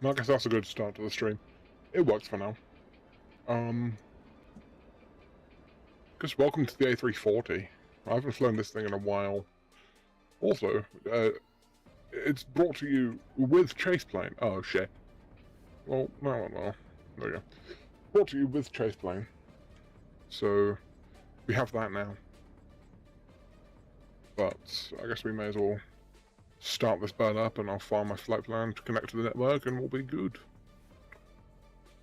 I guess that's a good start to the stream. It works for now. Just welcome to the A340. I haven't flown this thing in a while. Also, it's brought to you with chase plane. Oh shit. Well. There we go. Brought to you with chase plane. So, we have that now. But, I guess we may as well start this bird up and I'll file my flight plan to connect to the network and we'll be good.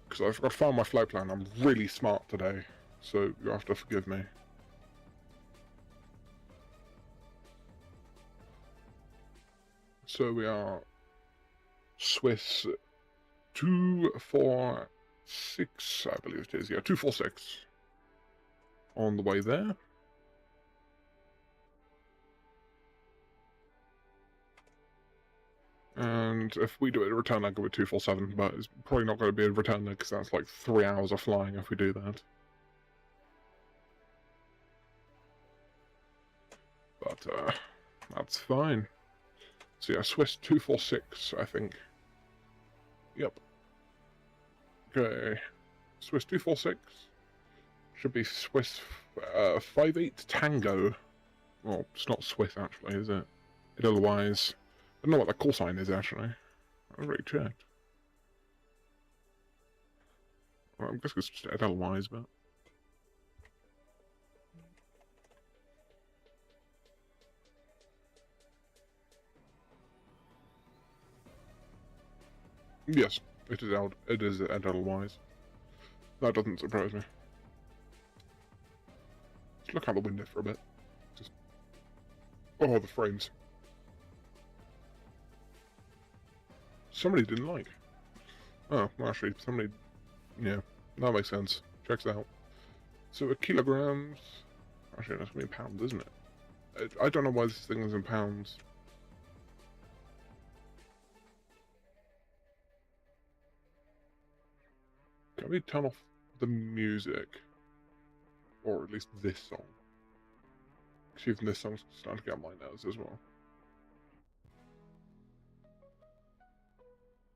Because I forgot to file my flight plan. I'm really smart today, so you have to forgive me. So we are Swiss 246, I believe it is. Yeah, 246. On the way there. And if we do it, a return leg with 247, but it's probably not going to be a return leg because that's like 3 hours of flying if we do that. But that's fine. So yeah, Swiss 246, I think. Yep. Okay. Swiss 246 should be Swiss 58 Tango. Well, it's not Swiss actually, is it? Edelweiss. I don't know what the call sign is actually. I already checked. Well, I guess it's just Edelweiss, but. Yes, it is Edelweiss. That doesn't surprise me. Let's look out the window for a bit. Just... Oh, the frames. Somebody didn't like. Oh, well, actually, somebody... Yeah, that makes sense. Checks out. So, kilograms... Actually, that's going to be pounds, isn't it? I don't know why this thing is in pounds. Can we turn off the music? Or at least this song. Because even this song's starting to get on my nerves as well.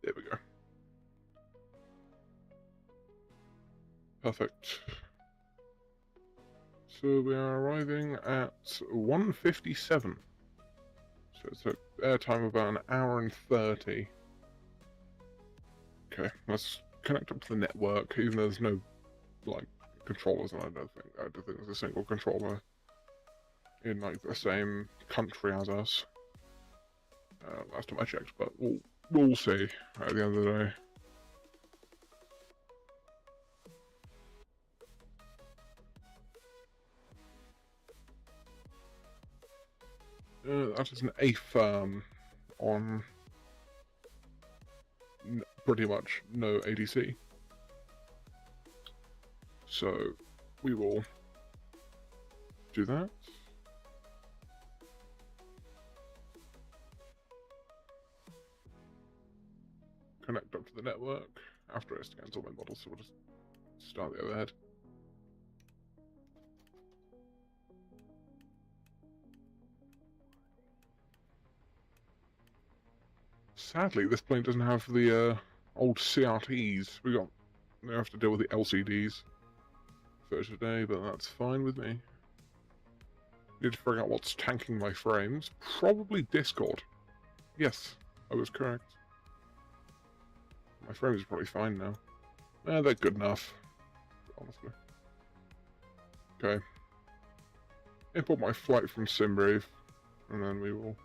There we go. Perfect. So we are arriving at 1:57. So it's an airtime of about an hour and 30. Okay, let's connect up to the network, even though there's no, like, controllers, and I don't think there's a single controller in, like, the same country as us. Last time I checked, but we'll see at the end of the day. That is an A-firm on pretty much no ADC. So we will do that. Connect up to the network. After it scans all my models, so we'll just start the overhead. Sadly, this plane doesn't have the old CRTs. We have to deal with the LCDs for today, but that's fine with me. Need to figure out what's tanking my frames. Probably Discord. Yes, I was correct. My frames are probably fine now. They're good enough, honestly. Okay. Import my flight from SimBrief, and then we will...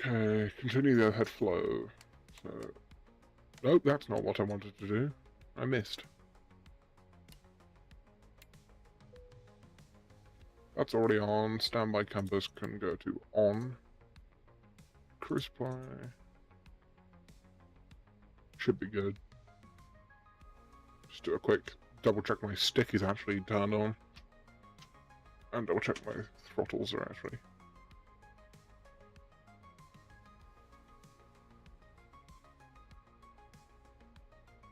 Okay, continue the overhead flow. So... Nope, that's not what I wanted to do. I missed. That's already on. Standby compass can go to on. Crew supply. Should be good. Just do a quick double check my stick is actually turned on. And double check my throttles are actually.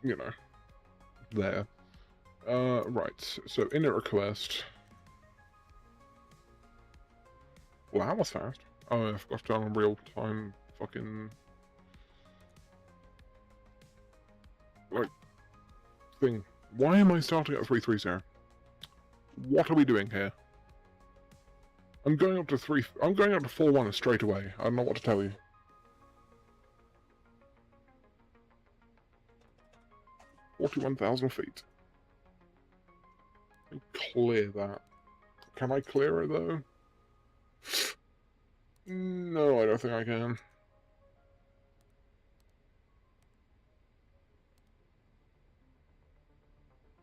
You know. There. Right, so init request. Well, that was fast. Oh, I forgot to turn on real-time fucking... like... thing. Why am I starting at 330? What are we doing here? I'm going up to 4-1 straight away. I don't know what to tell you. "41,000 feet. Clear that. Can I clear it though? No, I don't think I can.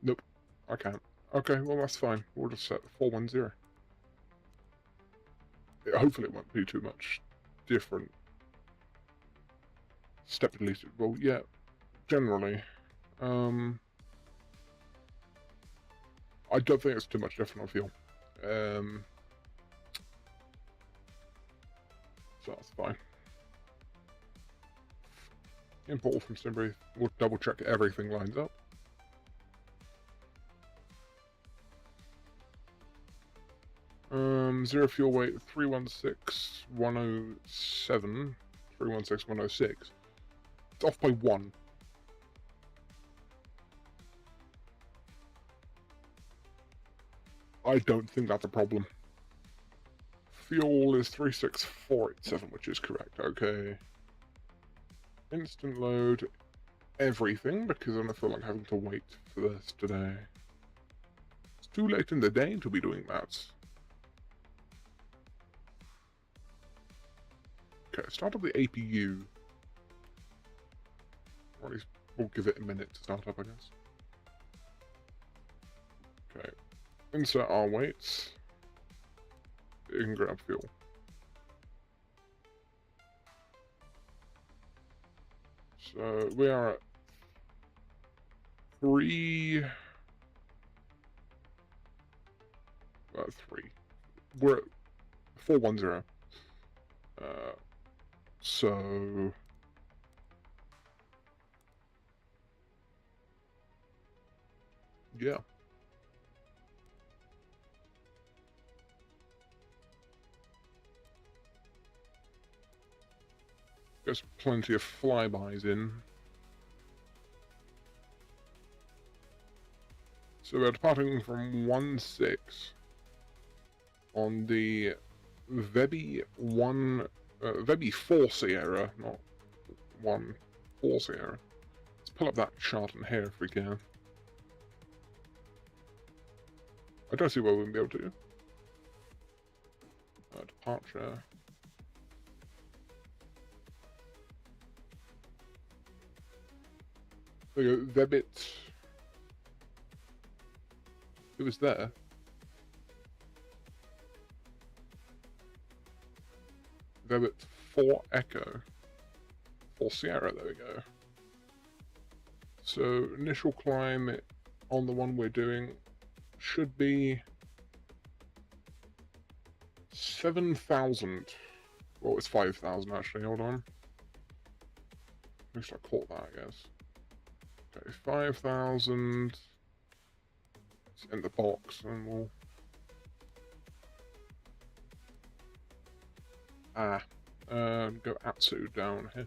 Nope, I can't. Okay, well that's fine. We'll just set 410. Hopefully it won't be too much different. Step at least. Well, yeah, generally. I don't think it's too much different on fuel. So that's fine. Import from Simbury. We'll double check everything lines up. Zero fuel weight 316,107. 316,106. It's off by 1. I don't think that's a problem. Fuel is 36487, which is correct. Okay. Instant load everything, because I don't feel like having to wait for this today. It's too late in the day to be doing that. Okay, start up the APU. Or at least we'll give it a minute to start up, I guess. Okay. Insert our weights. You can grab fuel. So we are at 3. We're at 410. So yeah. There's plenty of flybys in. So we're departing from 1-6 on the Vebi 4 Sierra, not 1-4 Sierra. Let's pull up that chart in here if we can. I don't see why we wouldn't be able to. Departure. There you go, Vebit. It was there. Vebit 4 Echo. 4 Sierra, there we go. So, initial climb on the one we're doing should be 7,000. Well, it's 5,000 actually, hold on. At least I caught that, I guess. Okay, 5,000. It's in the box, and we'll... go Atsu down here.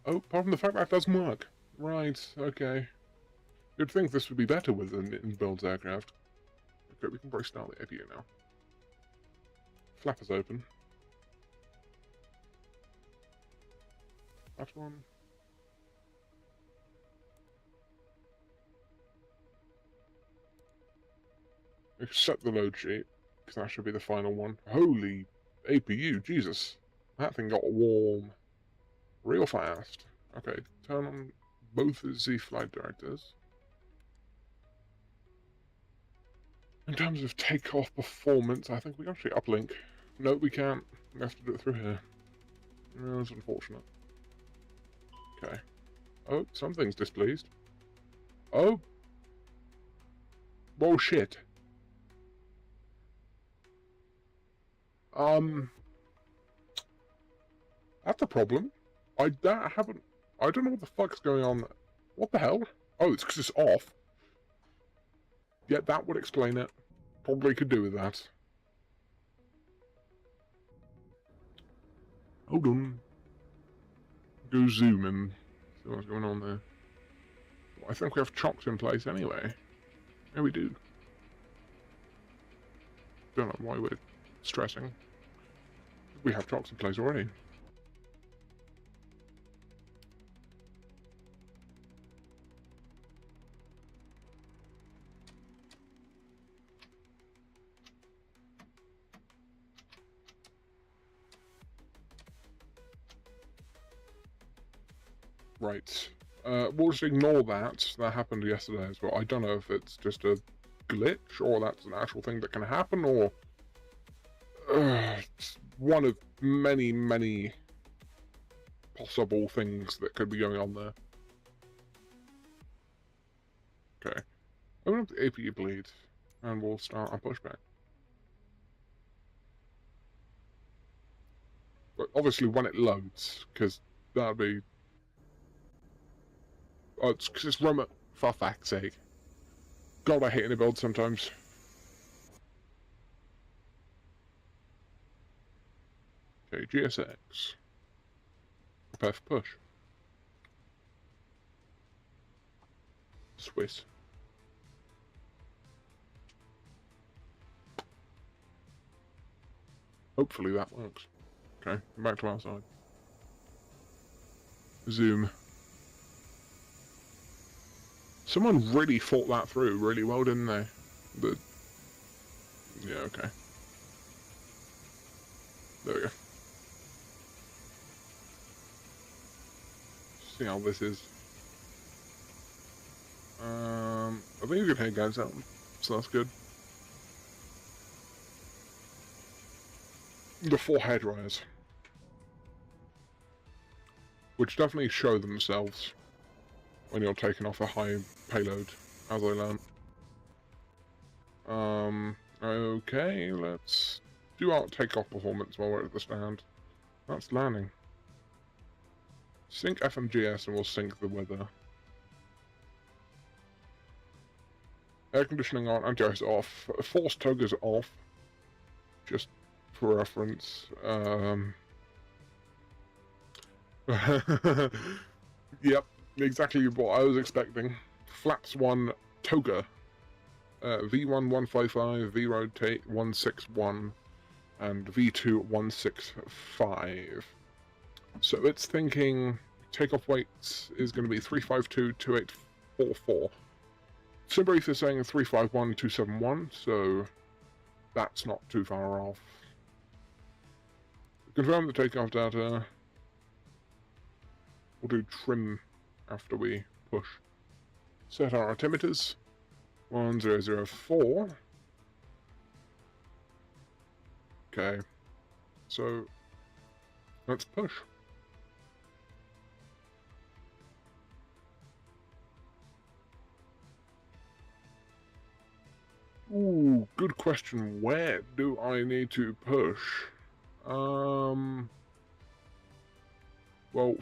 Oh, apart from the fact that doesn't work. Right, okay. You'd think this would be better with an Inibuilds aircraft. Okay, we can probably start the APU now. Flap is open. That one. Accept the load sheet, because that should be the final one. Holy APU, Jesus. That thing got warm real fast. Okay, turn on both the Z flight directors. In terms of takeoff performance, I think we actually uplink. No, we can't. We have to do it through here. No, that's unfortunate. Okay. Oh, something's displeased. Oh! Bullshit. That's a problem. I don't know what the fuck's going on. What the hell? Oh, it's because it's off. Yeah, that would explain it. Probably could do with that. Hold on. Go zoom and see what's going on there. Well, I think we have chocks in place anyway. Yeah, we do. Don't know why we're stressing. We have chocks in place already. Right. We'll just ignore that. That happened yesterday as well. I don't know if it's just a glitch or that's an actual thing that can happen, or it's one of many, many possible things that could be going on there. Okay. Open up the APU bleed, and we'll start our pushback. But obviously when it loads, because that'd be... Oh, it's because it's remote, for fuck's sake. God, I hate Inibuilds sometimes. Okay, GSX. Prepare for push. Swiss. Hopefully that works. Okay, back to our side. Zoom. Someone really thought that through really well, didn't they? Yeah, okay. There we go. See how this is. I think you can head guys out, so that's good. The 4 head riders, which definitely show themselves when you're taking off a high payload, as I learned. Okay, let's do our takeoff performance while we're at the stand. That's landing. Sync FMGS and we'll sync the weather. Air conditioning on, anti-ice off, force tug is off, just for reference. Yep, exactly what I was expecting. Flaps 1, toga. V1 155, V rotate 161, and V2 165. So it's thinking takeoff weight is going to be 352 2844. Simbrief is saying 351 271, so that's not too far off. Confirm the takeoff data. We'll do trim after we push. Set our altimeters. 1004. Okay, so let's push. Ooh, good question. Where do I need to push? Well,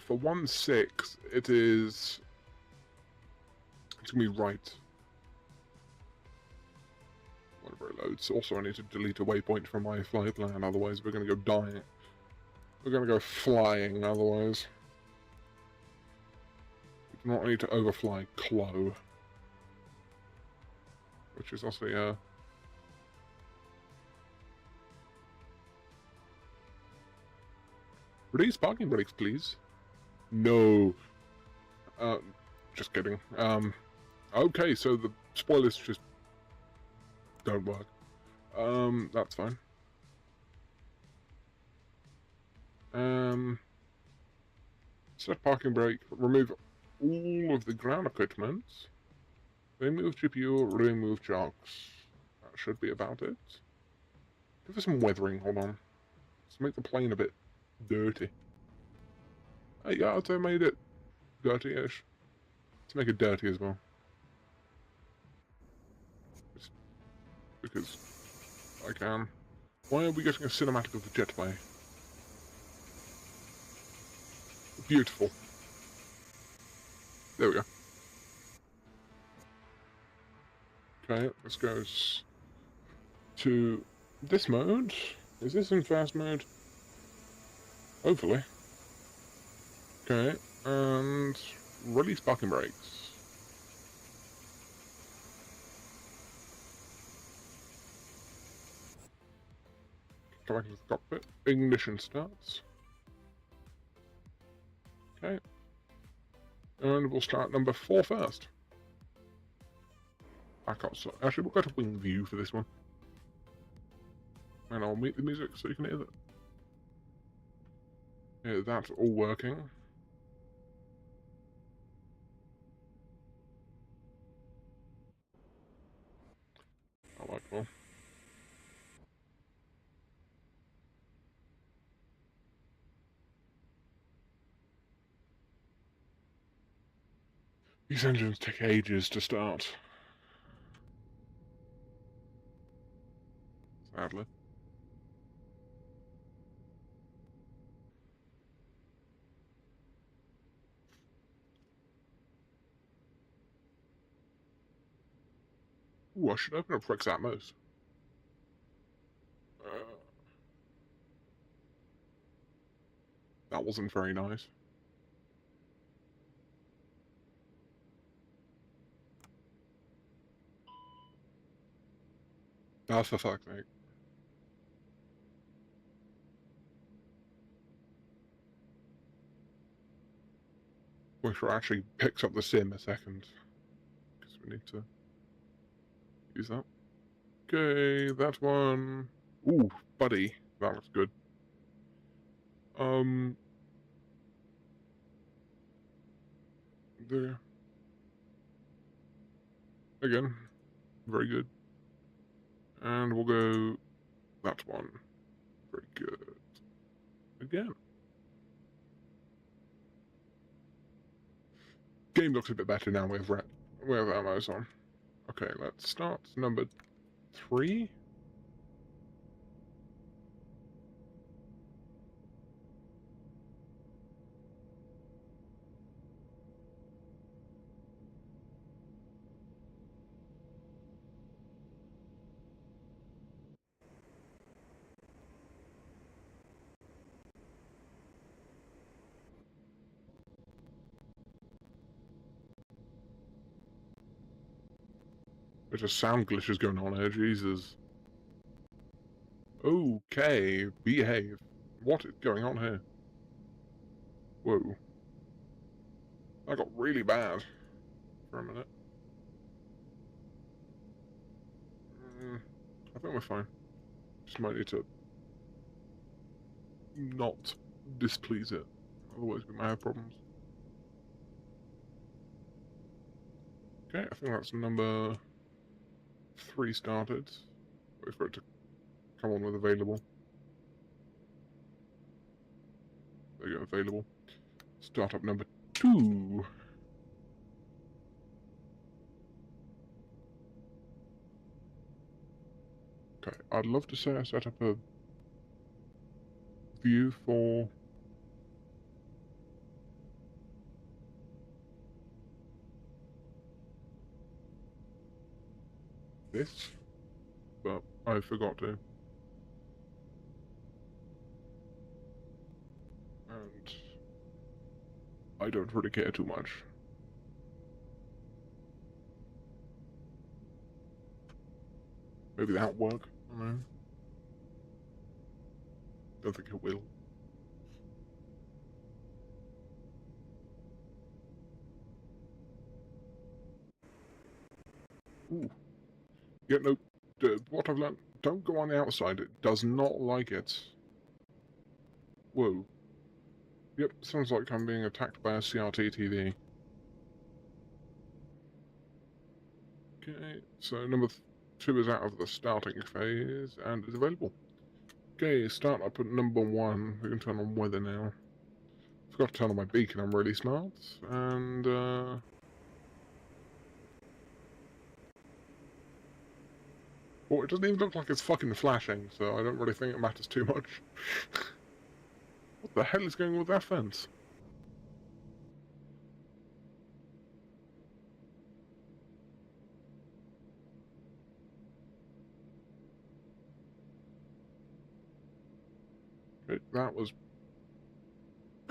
for 1.6, it's gonna be right. Whenever it loads. Also, I need to delete a waypoint from my flight plan, otherwise we're gonna go dying. We're gonna go flying, otherwise. We do not need to overfly Clo. Which is also, Release parking brakes, please. No. Just kidding. Okay, so the spoilers just don't work. That's fine. Set parking brake, remove all of the ground equipment. Remove GPU, remove chocks. That should be about it. Give us some weathering, hold on. Let's make the plane a bit dirty. Hey guys, I made it dirty-ish. Let's make it dirty as well. Just because I can. Why are we getting a cinematic of the jetway? Beautiful. There we go. Okay, this goes to this mode. Is this in fast mode? Hopefully. Okay, and release parking brakes. Come back to the cockpit. Ignition starts. Okay. And we'll start number 4 first. Back up. So actually, we'll go to wing view for this one. And I'll mute the music so you can hear that. Yeah, that's all working. I like well. These engines take ages to start. Sadly. Ooh, I should open up Rex Atmos. That wasn't very nice. Oh, for fuck's sake. Wish I actually picked up the sim a second. Because we need to use that. Okay, that one. Ooh, buddy. That looks good. There. Again, very good. And we'll go that one. Very good. Again. Game looks a bit better now with ammos on. Okay, let's start number 3. There's just sound glitches going on here, Jesus. Okay, behave. What is going on here? Whoa. That got really bad for a minute. I think we're fine. Just might need to not displease it. Otherwise we might have problems. Okay, I think that's number 3 started. Wait for it to come on with available. There you go, available. Startup number 2. Okay, I'd love to say I set up a view for this, but I forgot to. And I don't really care too much. Maybe that'll work. I don't know. Don't think it will. Ooh. Yeah, no, what I've learned, don't go on the outside. It does not like it. Whoa. Yep, sounds like I'm being attacked by a CRT TV. Okay, so number 2 is out of the starting phase and is available. Okay, start up at number 1. We can turn on weather now. Forgot to turn on my beacon, I'm really smart. And, well, it doesn't even look like it's fucking flashing, so I don't really think it matters too much. What the hell is going on with that fence? Okay, that was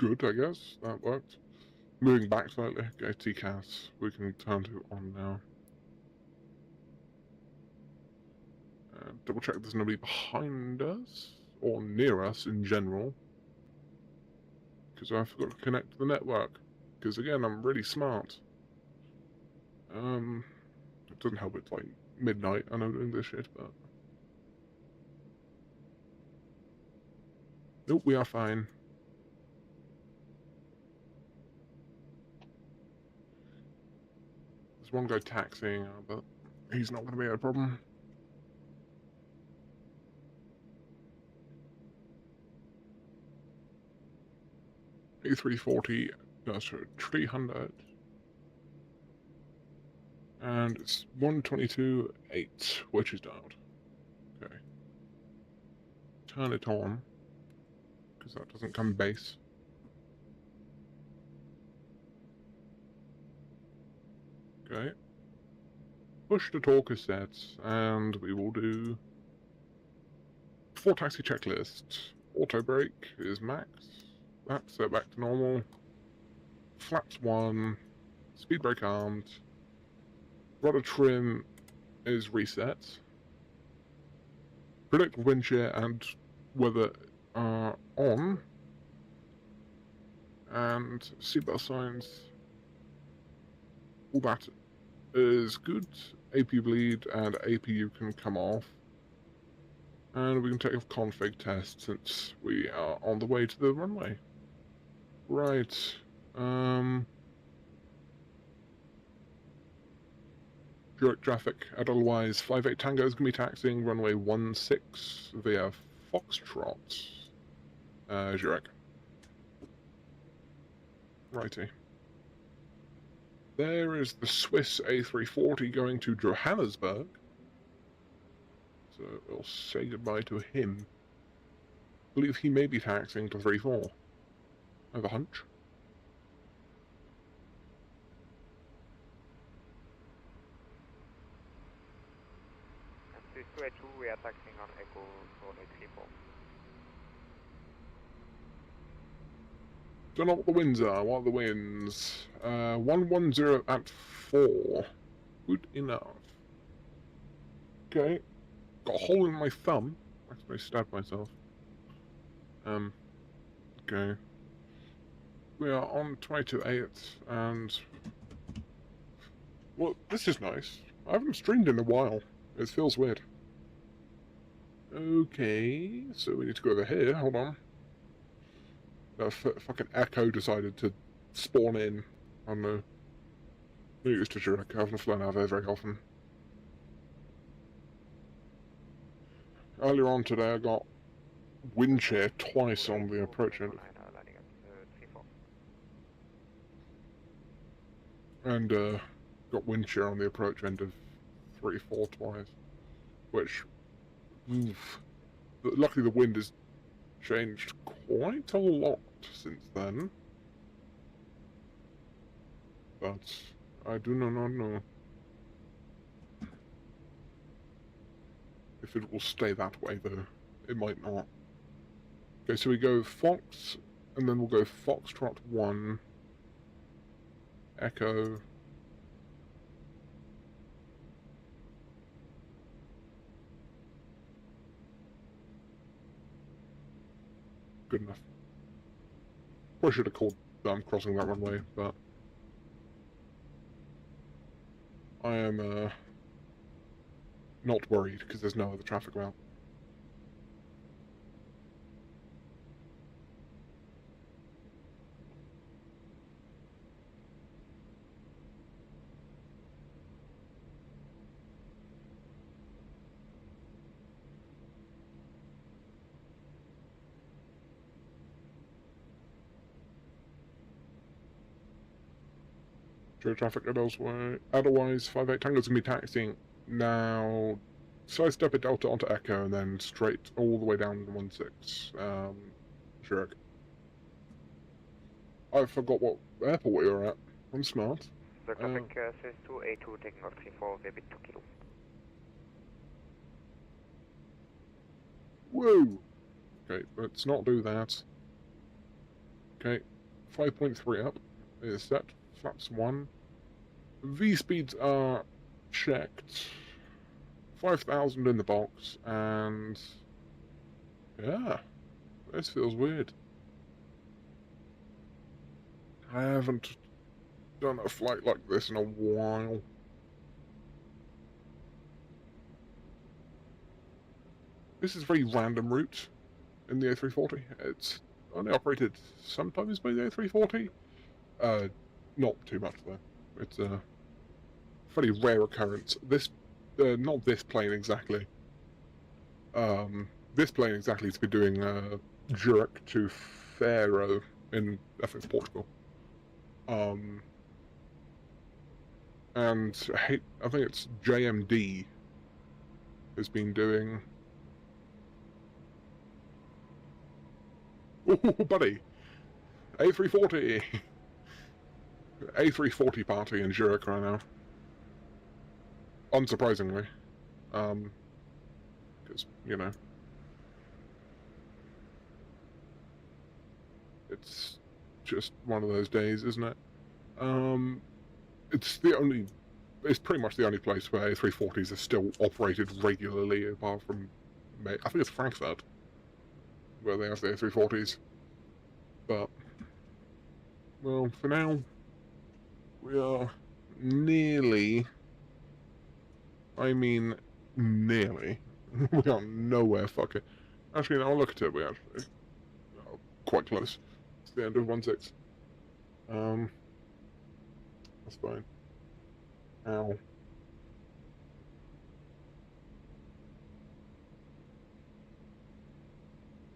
good, I guess. That worked. Moving back slightly. Okay, TCAS. We can turn to on now. Double check there's nobody behind us, or near us in general. Because I forgot to connect to the network. Because again, I'm really smart. It doesn't help it's like midnight, I know doing this shit, but... Nope, we are fine. There's one guy taxiing, but he's not going to be a problem. A340-300. And it's 122.8, which is dialed. Okay. Turn it on, because that doesn't come base. Okay. Push to talk cassettes, and we will do... Before taxi checklist. Auto brake is max. That's set back to normal. Flaps 1. Speed brake armed. Rudder trim is reset. Predict wind shear and weather are on. And seatbelt signs. All that is good. APU bleed and APU can come off. And we can take off config test since we are on the way to the runway. Right. Direct traffic, Edelweiss 58 Tango is going to be taxiing runway 16 via Foxtrot. Zurich. Righty. There is the Swiss A340 going to Johannesburg. So we'll say goodbye to him. I believe he may be taxiing to 34. I have a hunch. Swiss 282, we are taxiing on Echo for A34. Don't know what the winds are. What are the winds? 110 at 4. Good enough. Okay. Got a hole in my thumb. Actually, I stabbed myself. Okay. We are on 22.8 and... Well, this is nice. I haven't streamed in a while. It feels weird. Okay, so we need to go over here. Hold on. Fucking Echo decided to spawn in. I don't know. I'm used to Zurich. I haven't flown out there very often. Earlier on today, I got wind shear twice on the approach end. And got wind shear on the approach end of 3-4 twice. Which, oof. Luckily the wind has changed quite a lot since then. But I do not know if it will stay that way, though. It might not. Okay, so we go Fox, and then we'll go Foxtrot 1, Echo, good enough. Probably should have called crossing that runway, but I am not worried because there's no other traffic route. Traffic Edelweiss 58 Tango's gonna be taxiing now. Sidestep a Delta onto Echo and then straight all the way down to 16. Zurich. I forgot what airport we were at. I'm smart. The traffic Swiss 282 taking off 34, we'll be 2 kilo. Whoa! Okay, let's not do that. Okay, 5.3 up is set. Flaps 1. V speeds are checked. 5,000 in the box, and yeah, this feels weird. I haven't done a flight like this in a while. This is a very random route in the A340. It's only operated sometimes by the A340. Not too much though. It's a fairly rare occurrence. This, not this plane exactly. This plane exactly has been doing Zurich to Faro in, I think it's Portugal. And I think it's JMD has been doing. Oh, buddy! A340! A340 party in Zurich right now. Unsurprisingly. Because, you know. It's just one of those days, isn't it? It's pretty much the only place where A340s are still operated regularly, apart from, I think it's Frankfurt, where they have the A340s. But, well, for now, we are nearly, I mean nearly, we are nowhere fucking, actually now look at it, we actually, quite close to the end of 1.6. That's fine. Ow.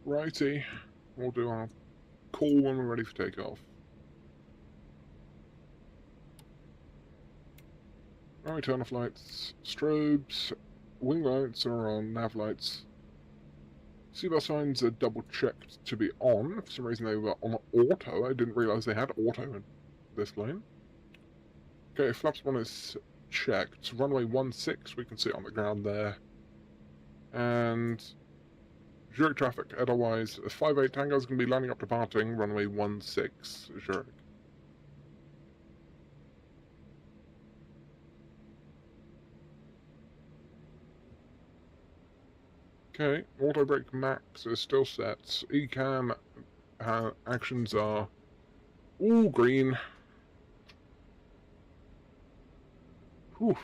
Righty, we'll do our call when we're ready for takeoff. Right, turn off lights, strobes, wing lights are on, nav lights. Seatbelt signs are double checked to be on. For some reason they were on auto. I didn't realise they had auto in this plane. Okay, flaps 1 is checked. Runway 16, we can see it on the ground there. And Zurich traffic, Edelweiss, 58 Tango is going to be landing up departing, runway 16, Zurich. Okay, auto brake max is still set. ECAM actions are all green. Whew.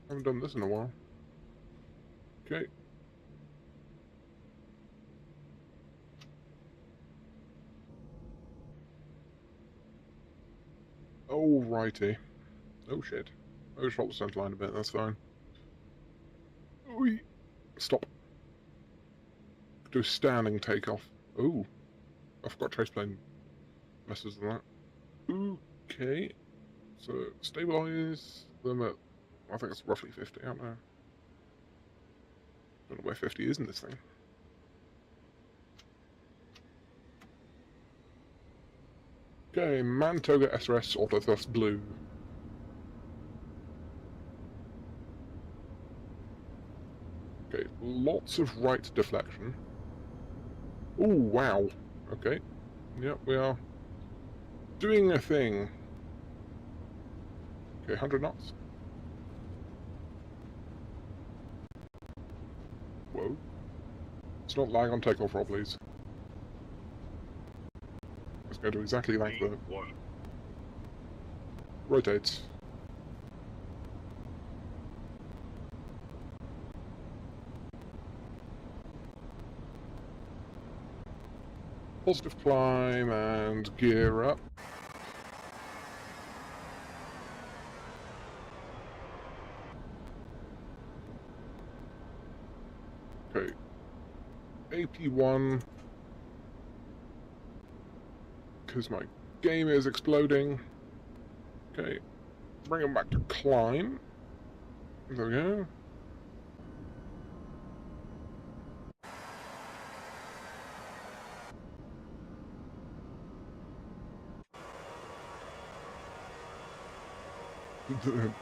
Haven't done this in a while. Okay. Alrighty. Oh shit. I just rolled the center line a bit, that's fine. Oi. Stop. Do a standing takeoff. Ooh. I forgot trace plane messes with that. Okay. So, stabilize them at, I think it's roughly 50, I don't know. Don't know where 50 is in this thing. Okay, Mantoga SRS auto thrust blue. Okay, lots of right deflection. Oh wow. Okay. Yep, we are doing a thing. Okay, 100 knots. Whoa. Let's not lag on takeoff roll, please. Let's go to exactly that though. Rotate. Positive climb and gear up. Okay. AP1. Because my game is exploding. Okay. Bring them back to climb. There we go.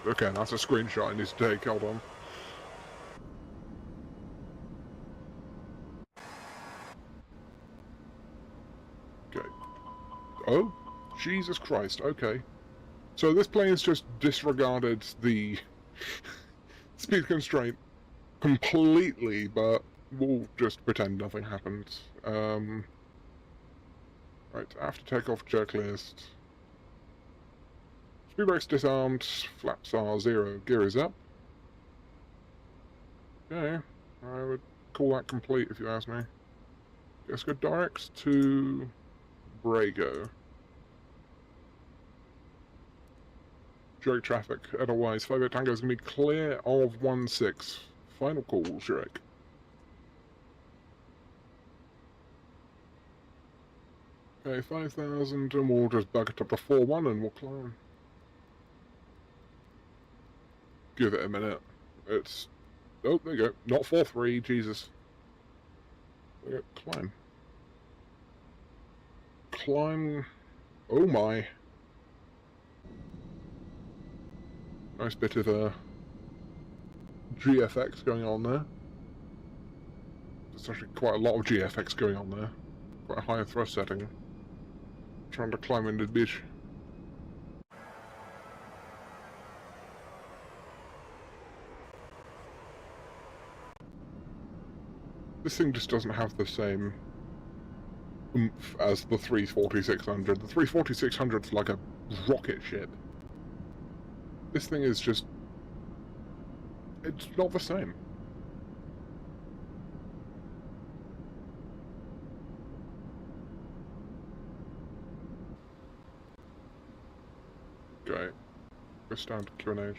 Okay, that's a screenshot I need to take, hold on. Okay. Oh, Jesus Christ, okay. So this plane's just disregarded the speed constraint completely, but we'll just pretend nothing happened. Right, after takeoff checklist. Speed brakes disarmed, flaps are 0, gear is up. Okay, I would call that complete if you ask me. Let's go direct to Brago. Drake traffic, Edelweiss, 58 Tango is going to be clear of 16. Final call, Drake. Okay, 5,000, and we'll just back it up to 4-1 and we'll climb. Give it a minute. It's... Oh, there you go. Not 4-3, Jesus. There you go. Climb. Climb... Oh my. Nice bit of GFX going on there. There's actually quite a lot of GFX going on there. Quite a high thrust setting. Trying to climb into the beach. This thing just doesn't have the same oomph as the 340-600. The 340-600's like a rocket ship. This thing is just... it's not the same. Okay. Go down to Q&H.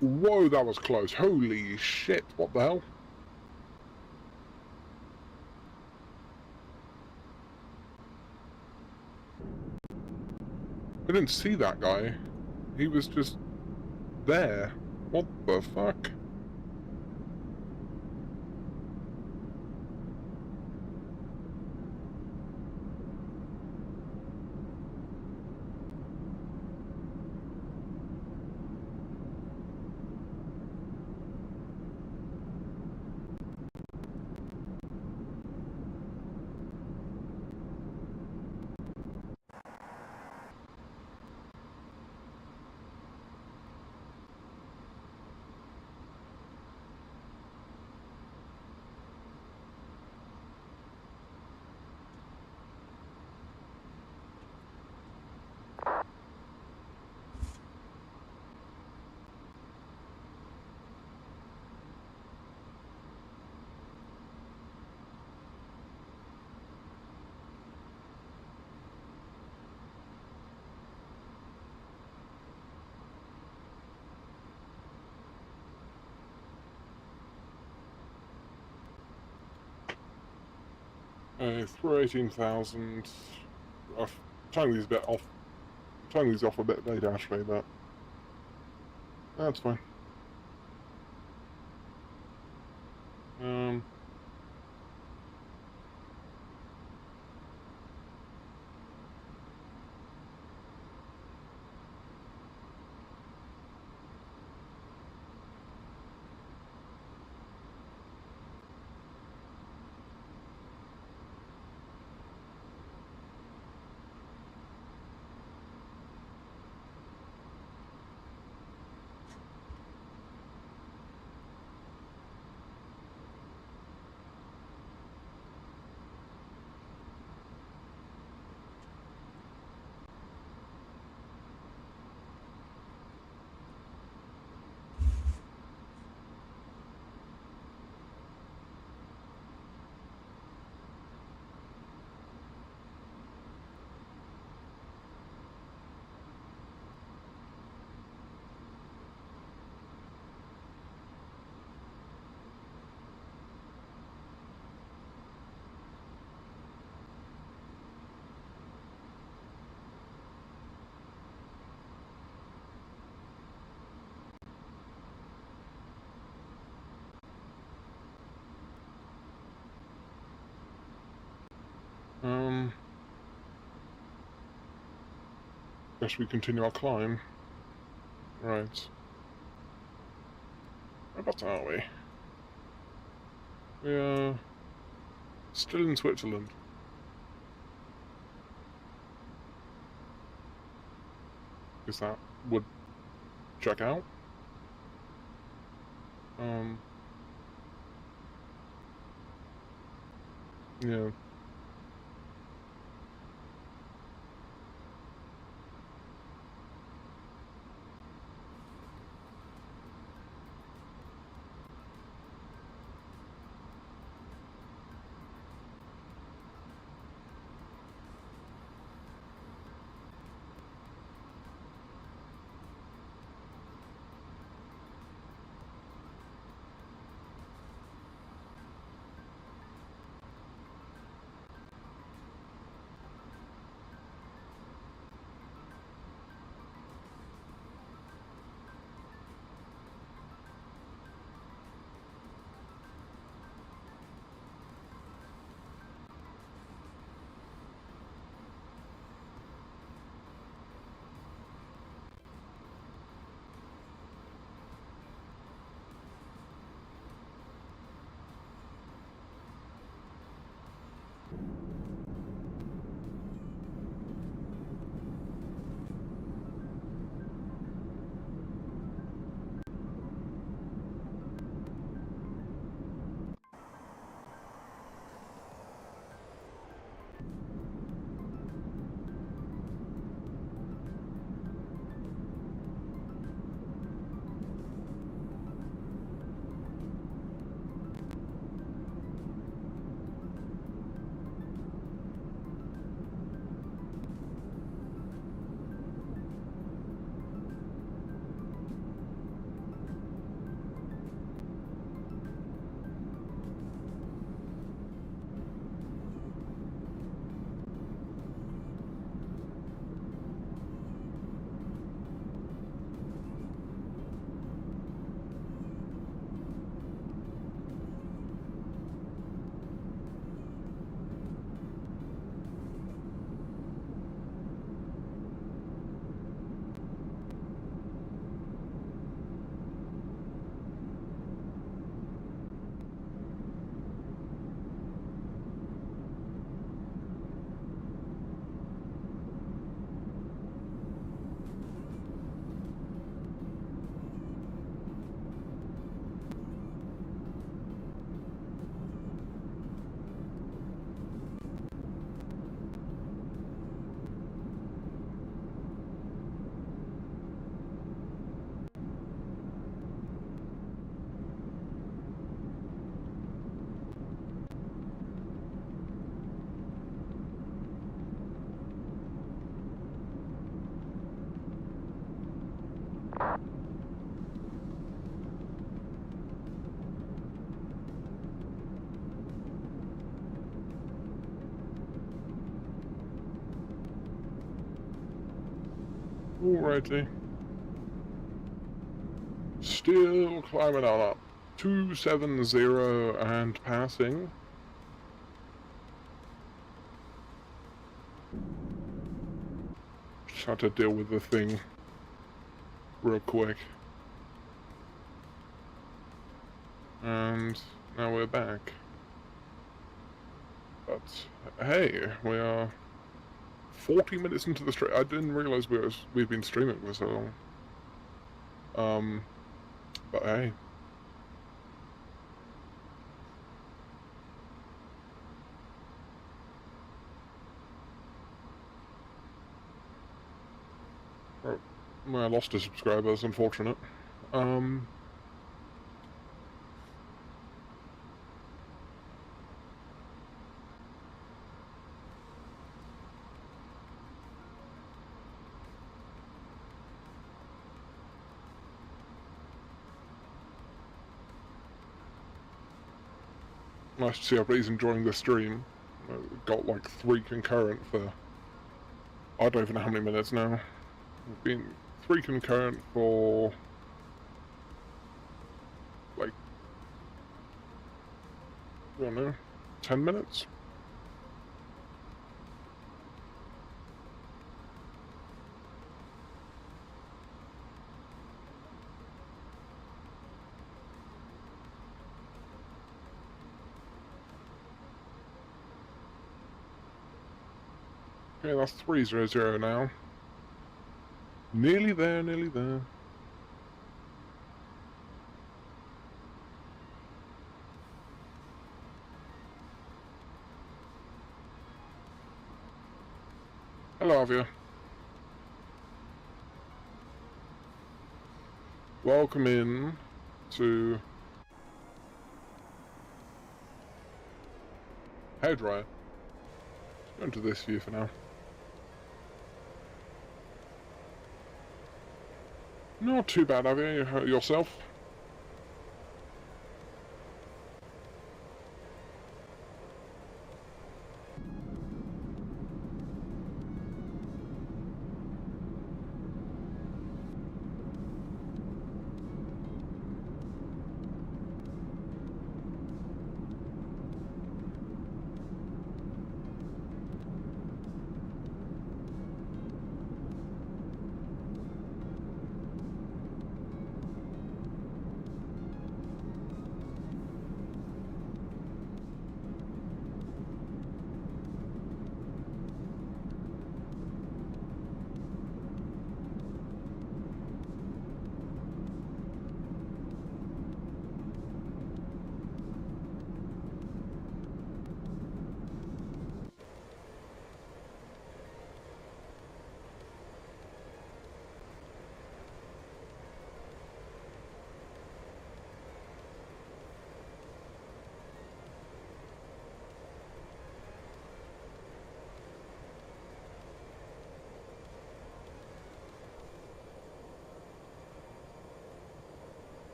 Whoa, that was close. Holy shit, what the hell? I didn't see that guy. He was just there. What the fuck? Through 18,000. I've timed these a bit off. Timed these off a bit late actually, but that's fine. Um. Guess we continue our climb. Right. Whereabouts are we? We are still in Switzerland. Guess that would check out. Yeah. Alrighty. Still climbing on up. 270 and passing. Just had to deal with the thing real quick. And now we're back. But hey, we are 40 minutes into the stream. I didn't realize we've been streaming for so long. But hey. Oh, well, I lost a subscriber, that's unfortunate. Nice to see everybody's enjoying the stream. Got like 3 concurrent for I don't even know how many minutes now. We've been 3 concurrent for like I don't know, 10 minutes. Okay, that's 300 now. Nearly there, nearly there. Hello, Avia. Welcome in to hairdryer. Let's go into this view for now. Not too bad, Avia. Yourself?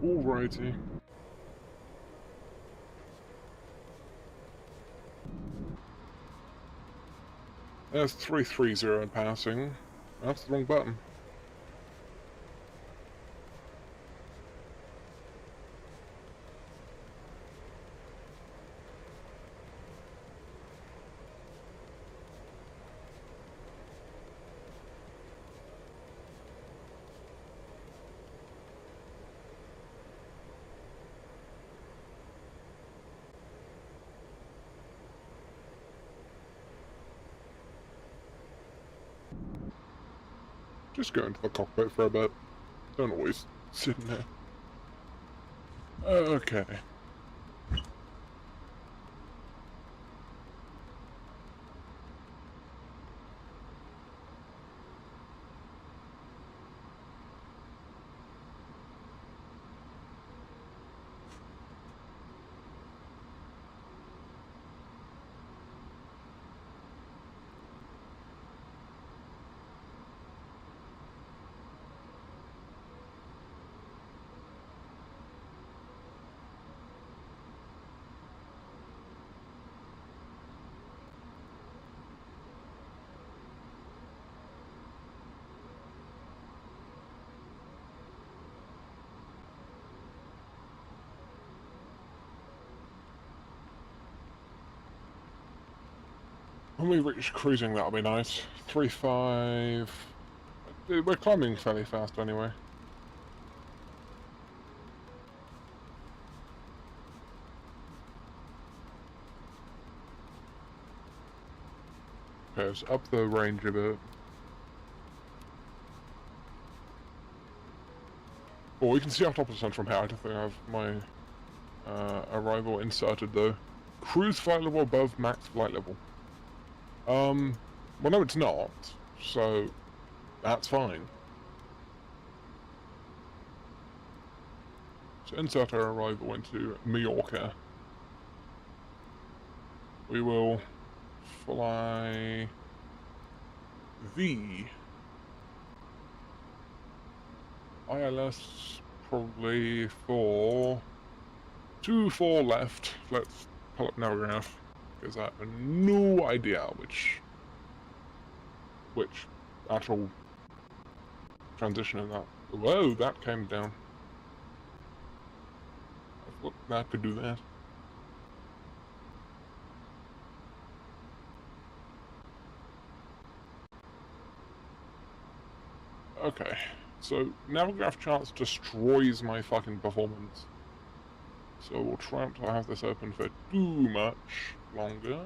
Alrighty. There's 330 passing. That's the wrong button. Just go into the cockpit for a bit. Don't always sit in there. Okay. When we reach cruising, that'll be nice. 3.5. We're climbing fairly fast anyway. Okay, it's up the range a bit. Well, we can see our top of the sun from here. I don't think I have my arrival inserted though. Cruise flight level above max flight level. Well no it's not, so that's fine. So insert our arrival into Mallorca. We will fly the ILS probably for 24 left. Let's pull up Navigraph, because I have no idea which actual transition in that. Whoa, that came down. I thought that could do that. Okay, so Navigraph charts destroys my fucking performance. So we'll try not to have this open for too much longer.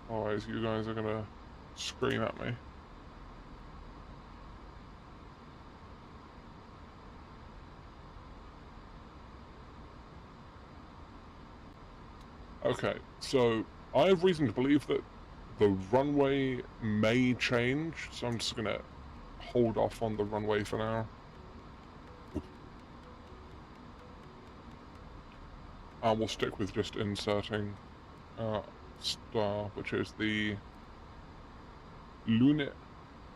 Otherwise you guys are gonna scream at me. Okay, so I have reason to believe that the runway may change, so I'm just gonna hold off on the runway for now. We'll stick with just inserting star, which is the Lunit,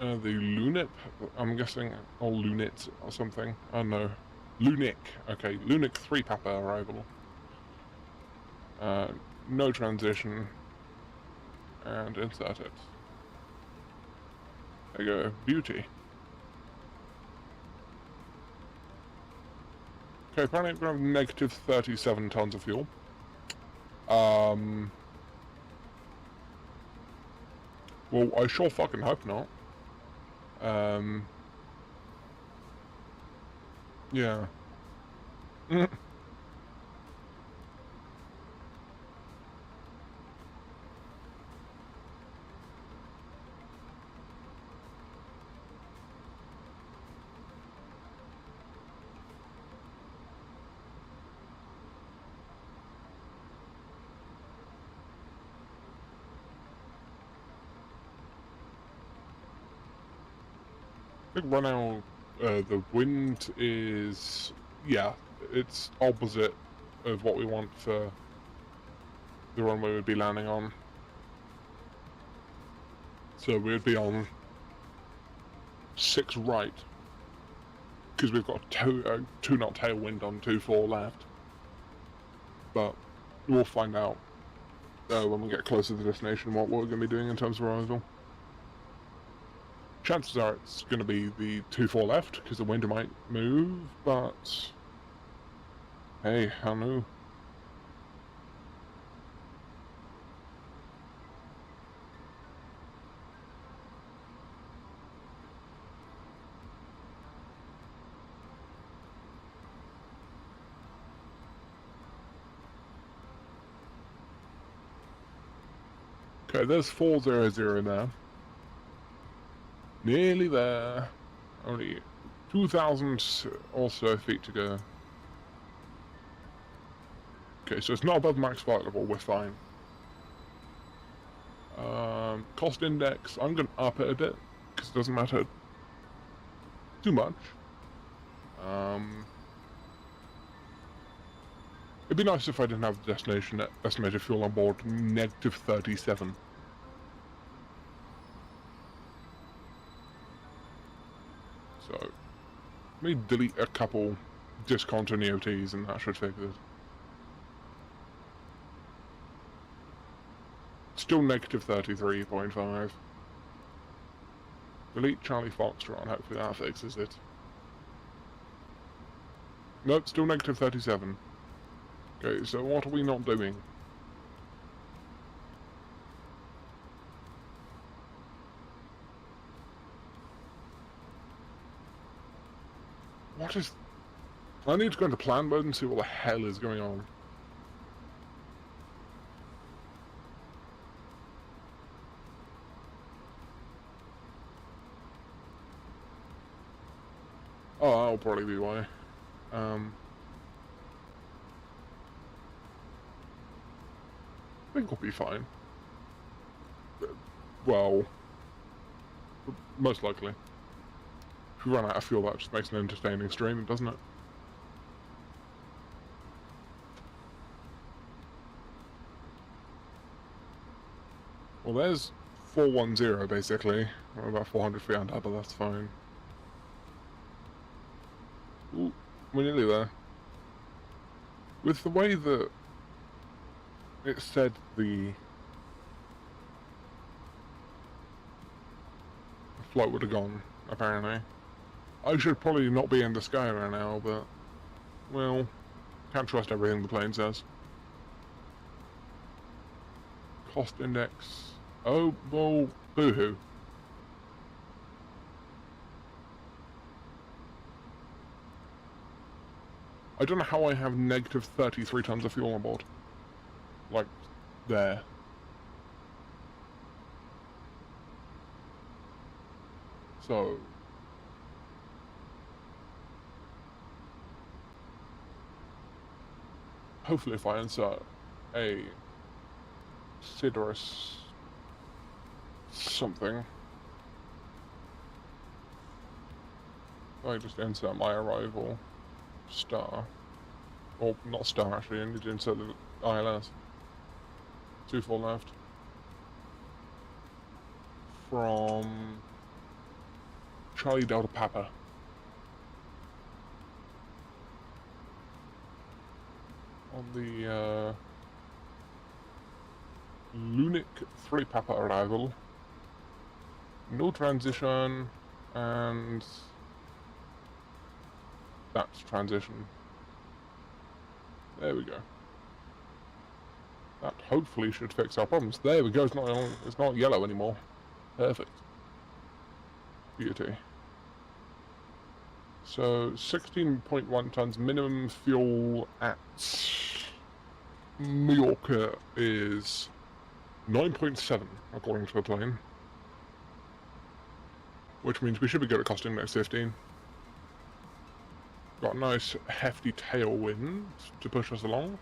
I'm guessing, or Lunit or something. Oh no, Lunic. Okay, Lunic 3 Papa arrival. No transition, and insert it. There you go, beauty. Okay, apparently we're going to have negative 37 tons of fuel. Well, I sure fucking hope not. Yeah. I think right now, the wind is, yeah, it's opposite of what we want for the runway we'd be landing on. So we'd be on 6 right, because we've got 2 knot tailwind on 2-4 left. But we'll find out when we get closer to the destination what we're going to be doing in terms of arrival. Chances are it's going to be the 2-4 left, because the wind might move, but hey, I don't know. Okay, there's 400 now. Nearly there. Only 2,000 or so feet to go. Okay, so it's not above max flight level, we're fine. Cost index, I'm going to up it a bit, because it doesn't matter too much. It'd be nice if I didn't have the destination estimated fuel on board negative 37. So, let me delete a couple discontinuities and that should fix it. Still negative 33.5. Delete Charlie Foxtrot and hopefully that fixes it. Nope, still negative 37. Okay, so what are we not doing? What is... I need to go into plan mode and see what the hell is going on. Oh, that'll probably be why. I think we'll be fine. Well, most likely. If we run out of fuel, that just makes an entertaining stream, doesn't it? Well, there's 410 basically. We're about 400 feet under, but that's fine. Ooh, we're nearly there. With the way that it said the flight would have gone, apparently. I should probably not be in the sky right now, but, well, can't trust everything the plane says. Cost index. Oh, well, boo-hoo. I don't know how I have negative 33 tons of fuel on board. Like, there. So... hopefully if I insert a Sidorus something, I just insert my arrival star, or not star actually, I need to insert the ILS, 24 left, from Charlie Delta Papa. On the Lunik 3 Papa arrival, no transition, and that's transition. There we go. That hopefully should fix our problems. There we go, it's not yellow anymore. Perfect. Beauty. So 16.1 tons minimum fuel at Mallorca is 9.7 according to the plane, which means we should be good at cost index 15. Got a nice hefty tailwind to push us along.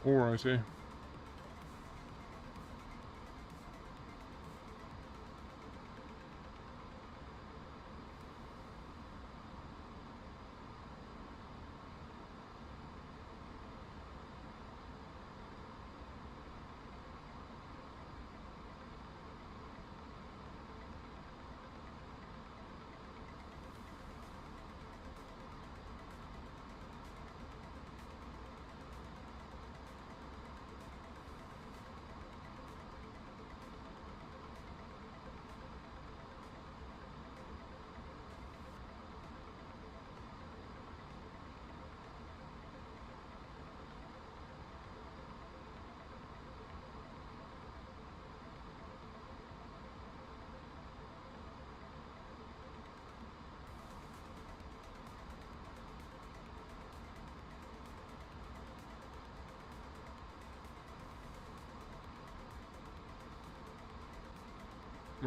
Alrighty.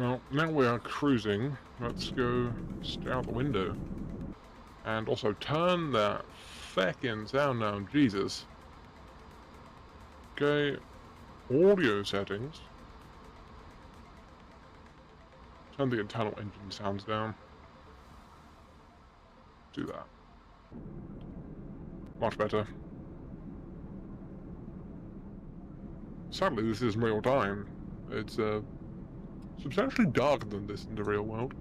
Well, now we are cruising. Let's go stare out the window. And also turn that feckin' sound down, Jesus. Okay, audio settings. Turn the internal engine sounds down. Do that. Much better. Sadly, this is real time. It's substantially darker than this in the real world.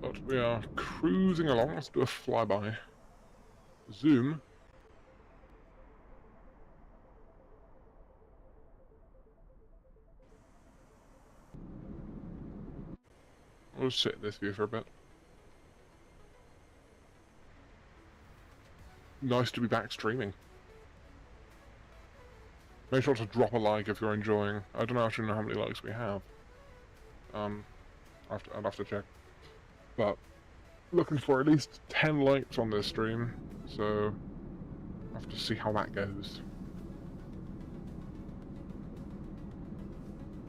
But we are cruising along. Let's do a flyby. Zoom. I'll just sit in this view for a bit. Nice to be back streaming. Make sure to drop a like if you're enjoying. I don't actually know how many likes we have. I'd have to check. But looking for at least 10 likes on this stream, so I'll have to see how that goes.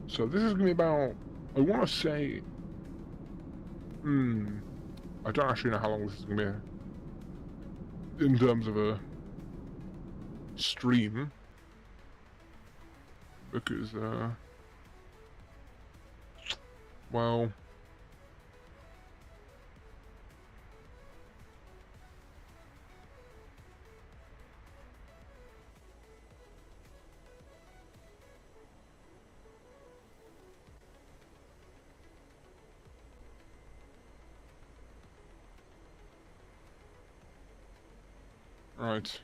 So this is going to be about, I want to say, I don't actually know how long this is going to be in terms of a stream, because, well, right.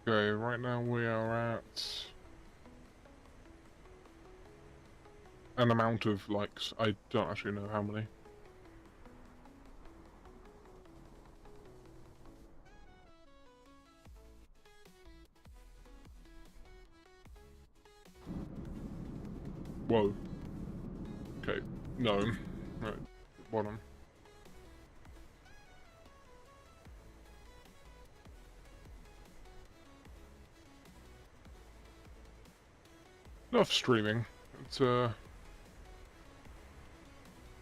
Okay, right now we are at an amount of likes. I don't actually know how many. Whoa. Okay, no. Right, bottom. Enough streaming. It's a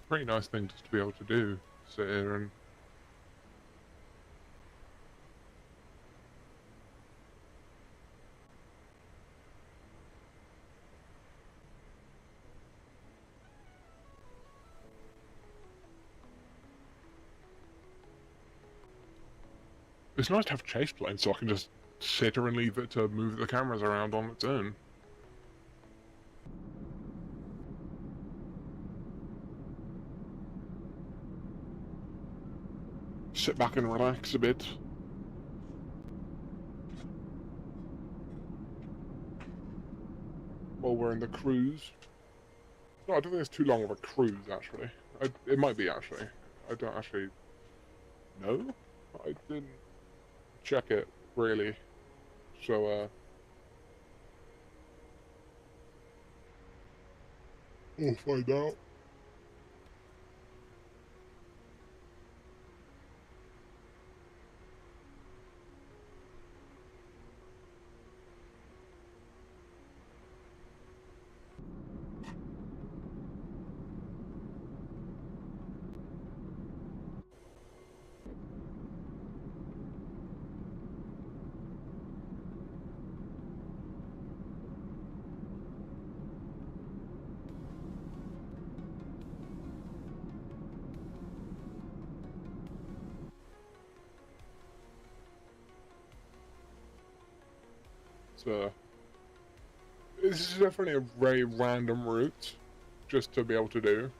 pretty nice thing just to be able to do. Sit here and it's nice to have chase planes so I can just sit here and leave it to move the cameras around on its own. Sit back and relax a bit. While we're in the cruise. No, I don't think it's too long of a cruise, actually. It might be, actually. I don't actually know. I didn't check it, really. So, we'll find out. This is definitely a very random route, just to be able to do.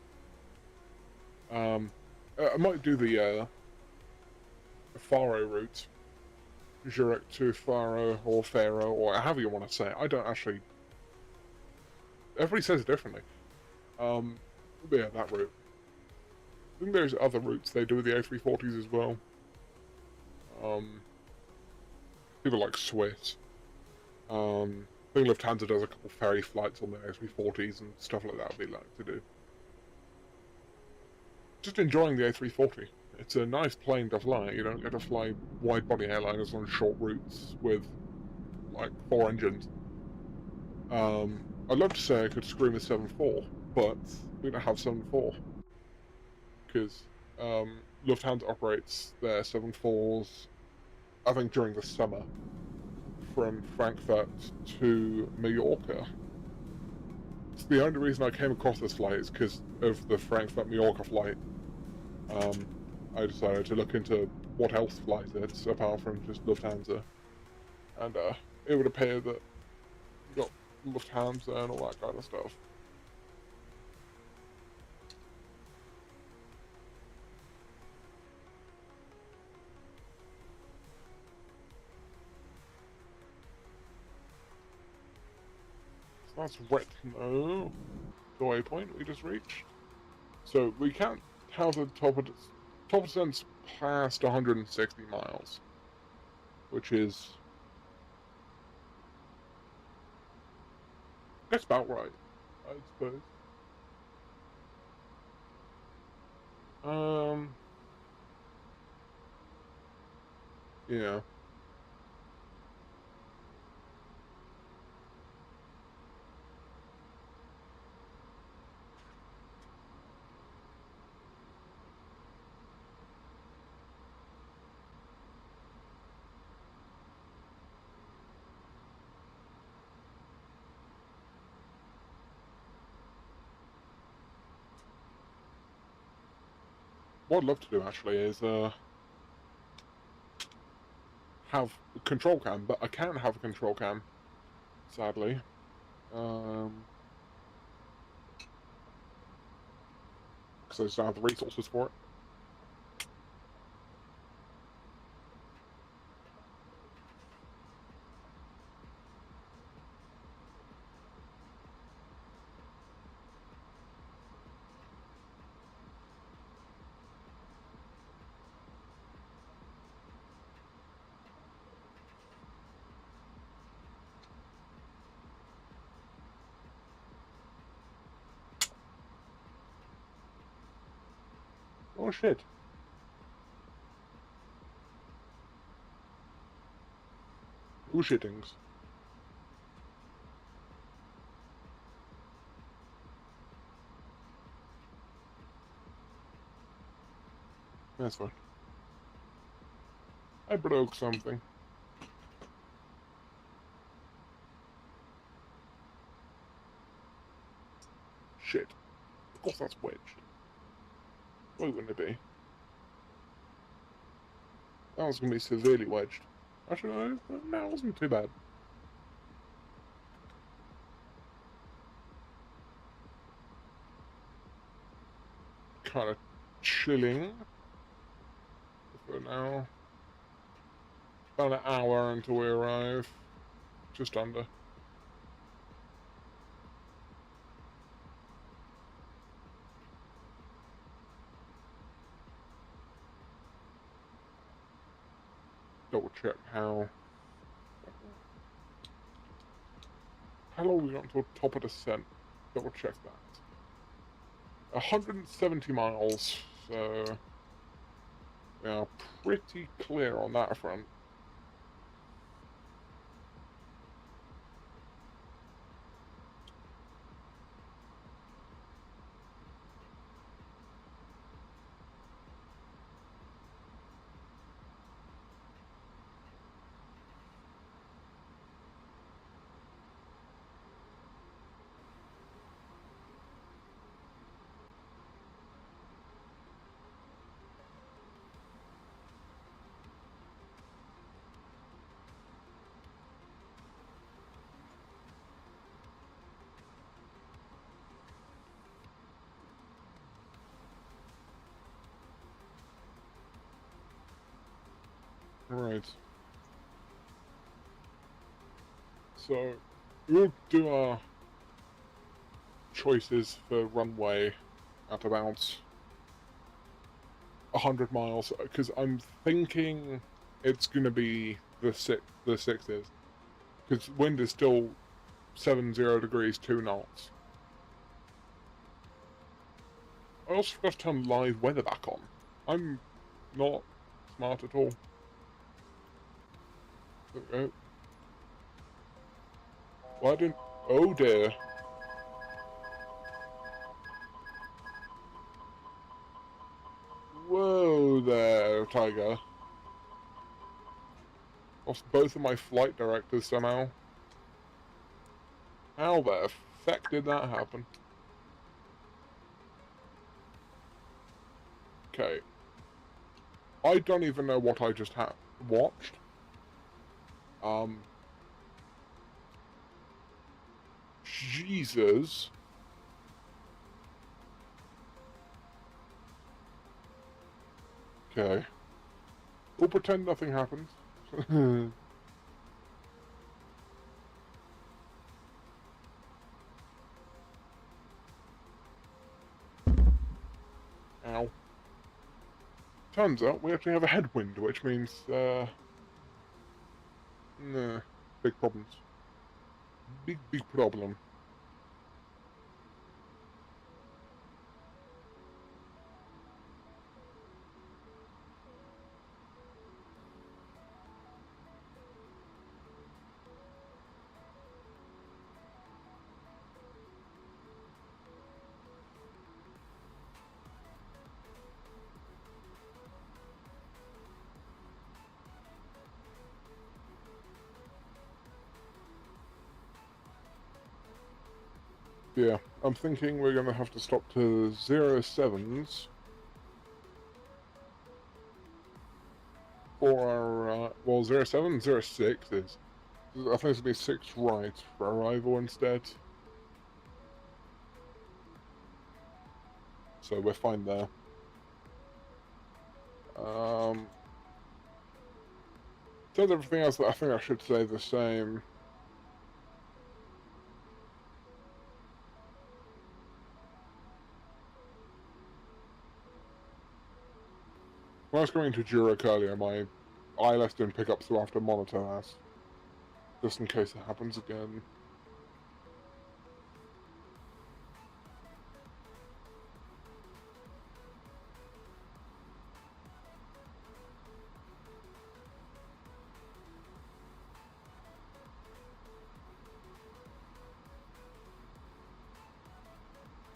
I might do the Faro route, Zurich to Faro or Faro or however you want to say it. I don't actually everybody says it differently. But yeah, that route. I think there's other routes they do with the A340s as well. People like Swiss. I think Lufthansa does a couple ferry flights on their A340s and stuff like that. Would be like to do. Just enjoying the A340. It's a nice plane to fly. You don't get to fly wide-body airliners on short routes with like 4 engines. I'd love to say I could scream a 7.4, but we don't have 7.4 because Lufthansa operates their 7.4s, I think, during the summer from Frankfurt to Mallorca. It's the only reason I came across this flight is because of the Frankfurt-Mallorca flight. I decided to look into what else flies it apart from just Lufthansa, and it would appear that you got Lufthansa and all that kind of stuff. So that's Retno, the waypoint we just reached. So we can't have the top descents past 160 miles, which is, that's about right, I suppose. Yeah. What I'd love to do actually is have a control cam, but I can't have a control cam, sadly. Because I just don't have the resources for it. Oh shit. Who shittings? That's fine. I broke something. Shit. Of course that's wedged. Why wouldn't it be? That was going to be severely wedged. Actually, no, it wasn't too bad. Kind of chilling for now. About an hour until we arrive. Just under. Double check how long we got until top of descent. Double check that. 170 miles, so we are pretty clear on that front. Right. So we'll do our choices for runway at about 100 miles, because I'm thinking it's going to be the sixes, because wind is still 70 degrees 2 knots. I also forgot to turn live weather back on. I'm not smart at all. There we go. Why didn't... Oh dear. Whoa there, Tiger. Lost both of my flight directors somehow. How the feck did that happen? Okay. I don't even know what I just watched. Jesus. Okay. We'll pretend nothing happened. Ow. Turns out we actually have a headwind, which means, nah, big problems. Big problem. Yeah, I'm thinking we're going to have to stop to 07s for our, well, 07, 06 is. I think it's going to be 6 right for arrival instead. So we're fine there. In terms of everything else, I think I should say the same. When I was going to Zurich earlier, my ILS didn't pick up, so I have to monitor that. Just in case it happens again.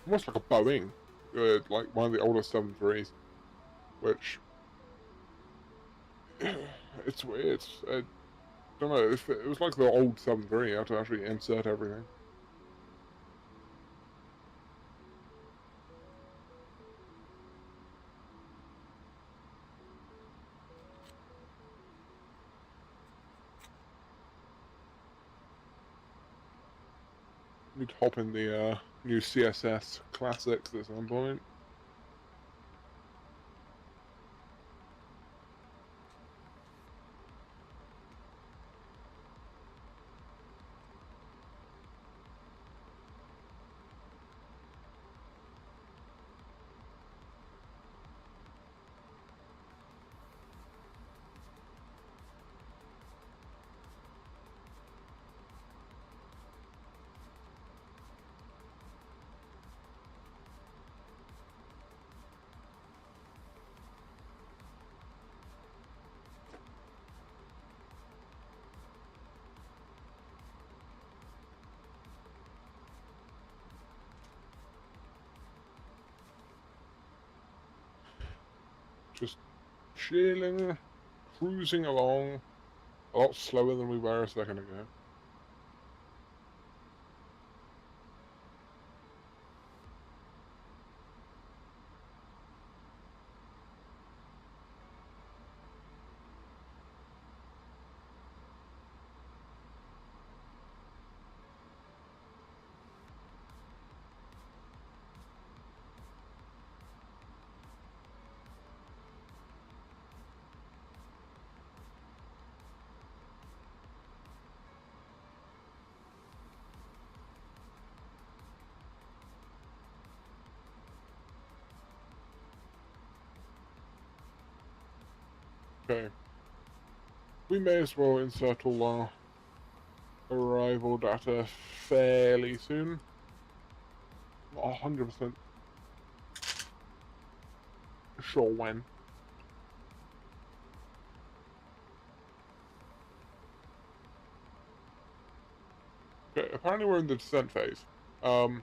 Almost like a Boeing, like one of the older 737s, which it's weird. I don't know if it was like the old 737. You had to actually insert everything. Need to hop in the new CSS Classics at some point. Just chilling, cruising along, a lot slower than we were a second ago. Okay. We may as well insert all our arrival data fairly soon. Not 100% sure when. Okay, apparently we're in the descent phase. Right.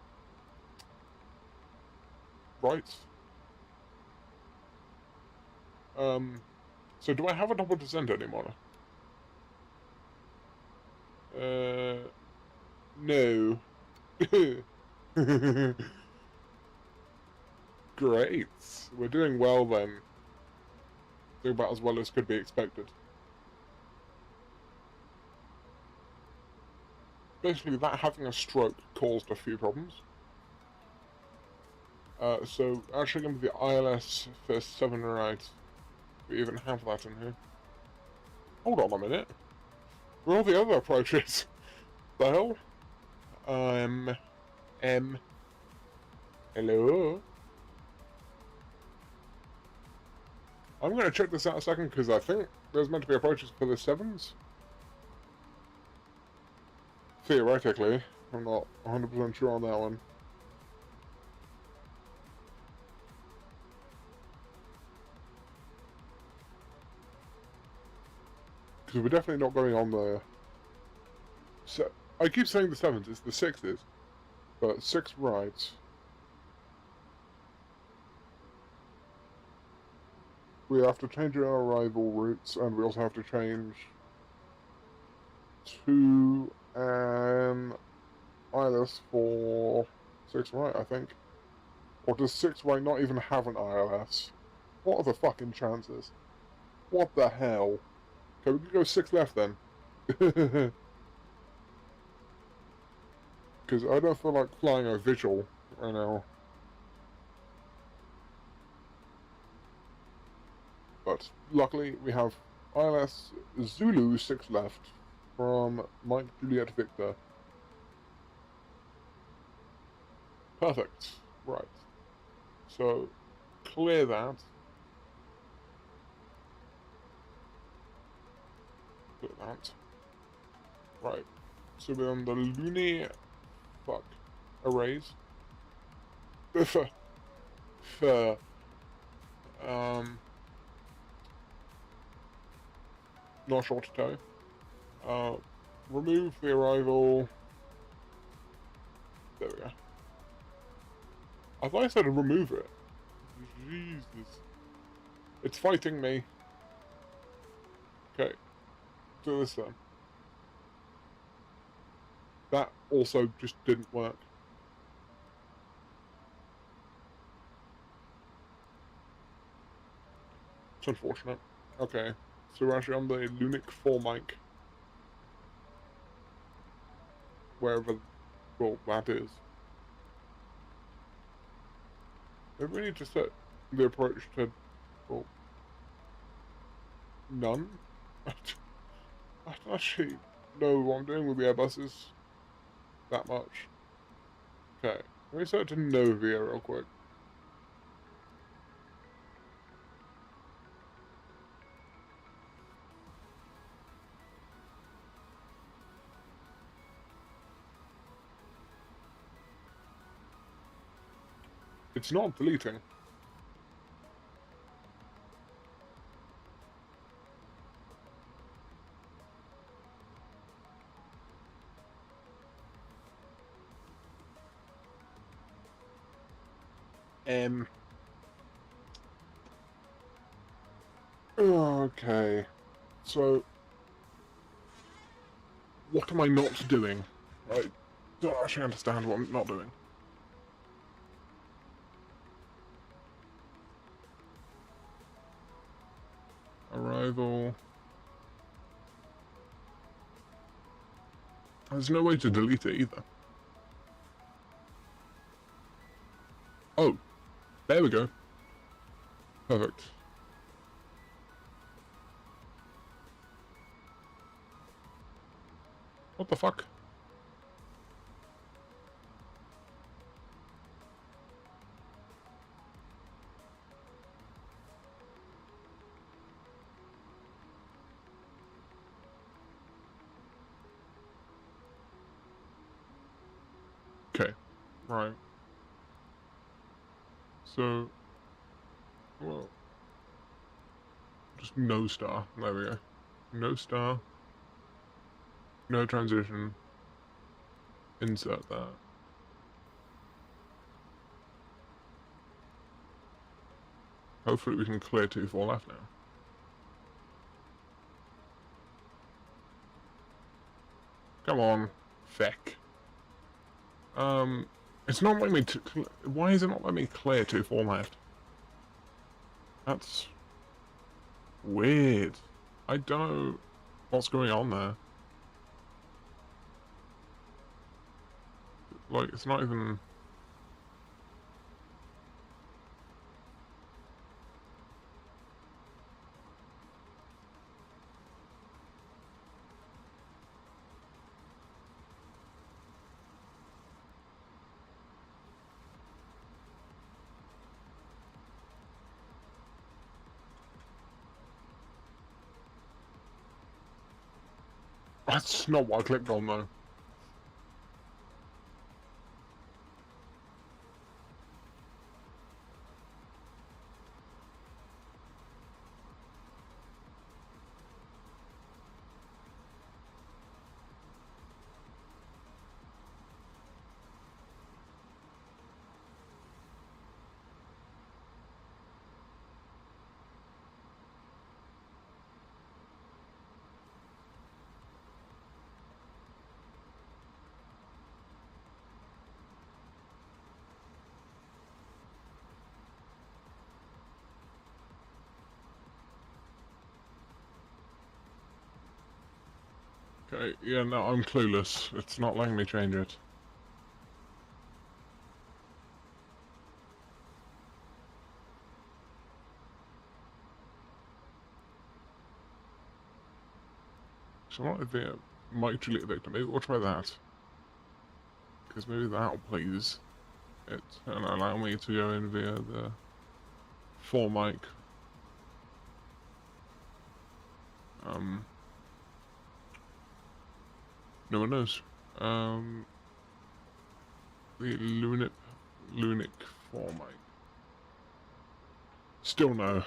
So do I have a double descent anymore? No. Great. We're doing well then. Doing about as well as could be expected. Basically, that having a stroke caused a few problems. So, actually going to be the ILS for 7 right. We even have that in here. Hold on a minute. Where are all the other approaches? The hell? Hello? I'm going to check this out a second, because I think there's meant to be approaches for the 7s. Theoretically. I'm not 100% sure on that one. Because we're definitely not going on the... I keep saying the 7s, it's the 6s. But 6 rights. We have to change our arrival routes, and we also have to change to an ILS for 6 right, I think. Or does 6 right not even have an ILS? What are the fucking chances? What the hell? Okay, we can go 6 left then. Because I don't feel like flying a visual right now. But luckily we have ILS Zulu 6 left from Mike Juliet Victor. Perfect. Right. So, clear that. Clear that. Right. So we're on the Looney... Fuck. Arrays. Not sure to tow. Remove the arrival... There we go. I thought I said remove it. Jesus. It's fighting me. Okay. Do this then. That also just didn't work. It's unfortunate. Okay. So we're actually on the Lunic 4 mic. Wherever, well, that is. Maybe we need to set the approach to, well, none? I don't actually know what I'm doing with the Airbuses that much. Okay, let me set it to no via real quick. It's not deleting. Okay. So, what am I not doing? I don't actually understand what I'm not doing. Arrival. There's no way to delete it either. Oh, there we go. Perfect. What the fuck? Right. So, well, just no star. There we go. No star. No transition. Insert that. Hopefully we can clear 2-4 left now. Come on. Feck. It's not letting me why is it not letting me clear 2-4 left? That's weird. I don't know what's going on there. Like, it's not even... That's not what I clicked on, though. Okay, yeah, no, I'm clueless. It's not letting me change it. So what if it might delete the victim? Maybe we'll try that. Because maybe that'll please it and allow me to go in via the 4 mic. No one knows. The Lunic 4 mic. Still no.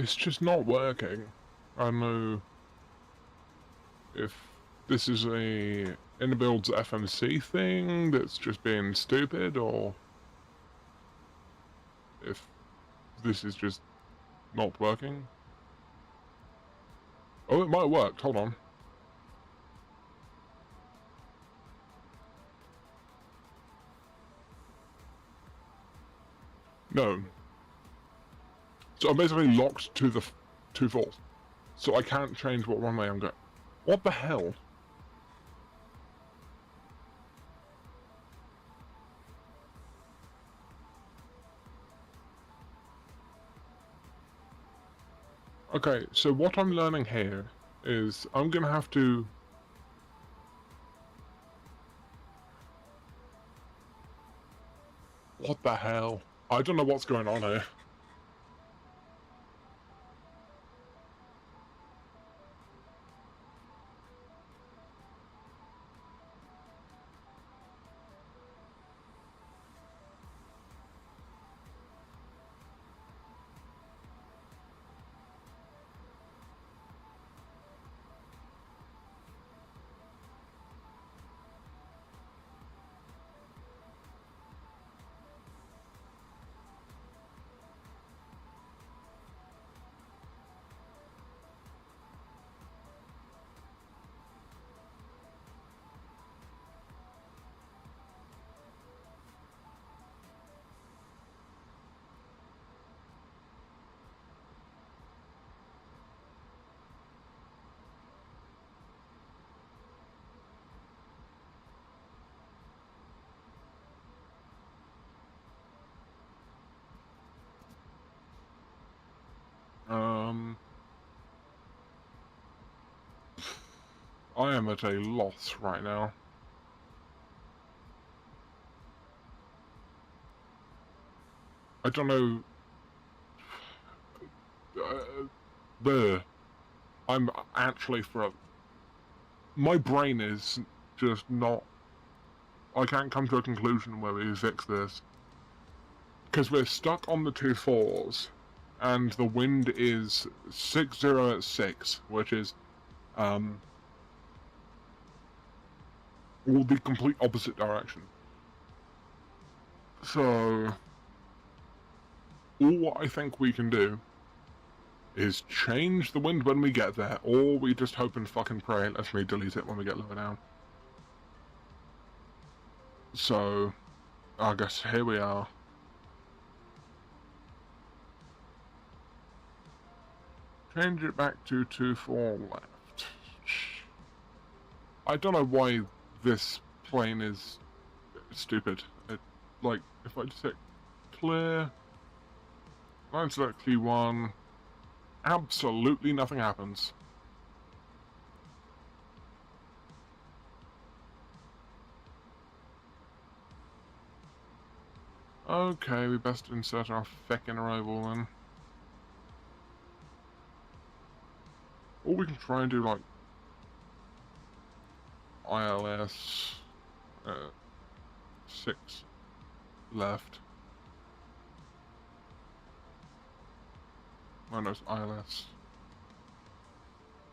It's just not working. I don't know if this is a Inibuilds FMC thing that's just being stupid, or if this is just not working. Oh, it might have worked. Hold on. No. So I'm basically locked to the 2-4. So I can't change what runway I'm going. What the hell? Okay, so what I'm learning here is I'm gonna have to... What the hell? I don't know what's going on here. I am at a loss right now. I don't know. I'm actually my brain is just not. I can't come to a conclusion where we fix this. Because we're stuck on the 2-4s, and the wind is 60 at 6, which is all the complete opposite direction. So all I think we can do is change the wind when we get there, or we just hope and fucking pray and let me delete it when we get lower down. So I guess here we are. Change it back to 2-4 left. I don't know why this plane is stupid. Like, if I just hit clear, line select Q1, absolutely nothing happens. Okay, we best insert our feckin' arrival then. Or we can try and do like ILS 6 left. Oh no, it's ILS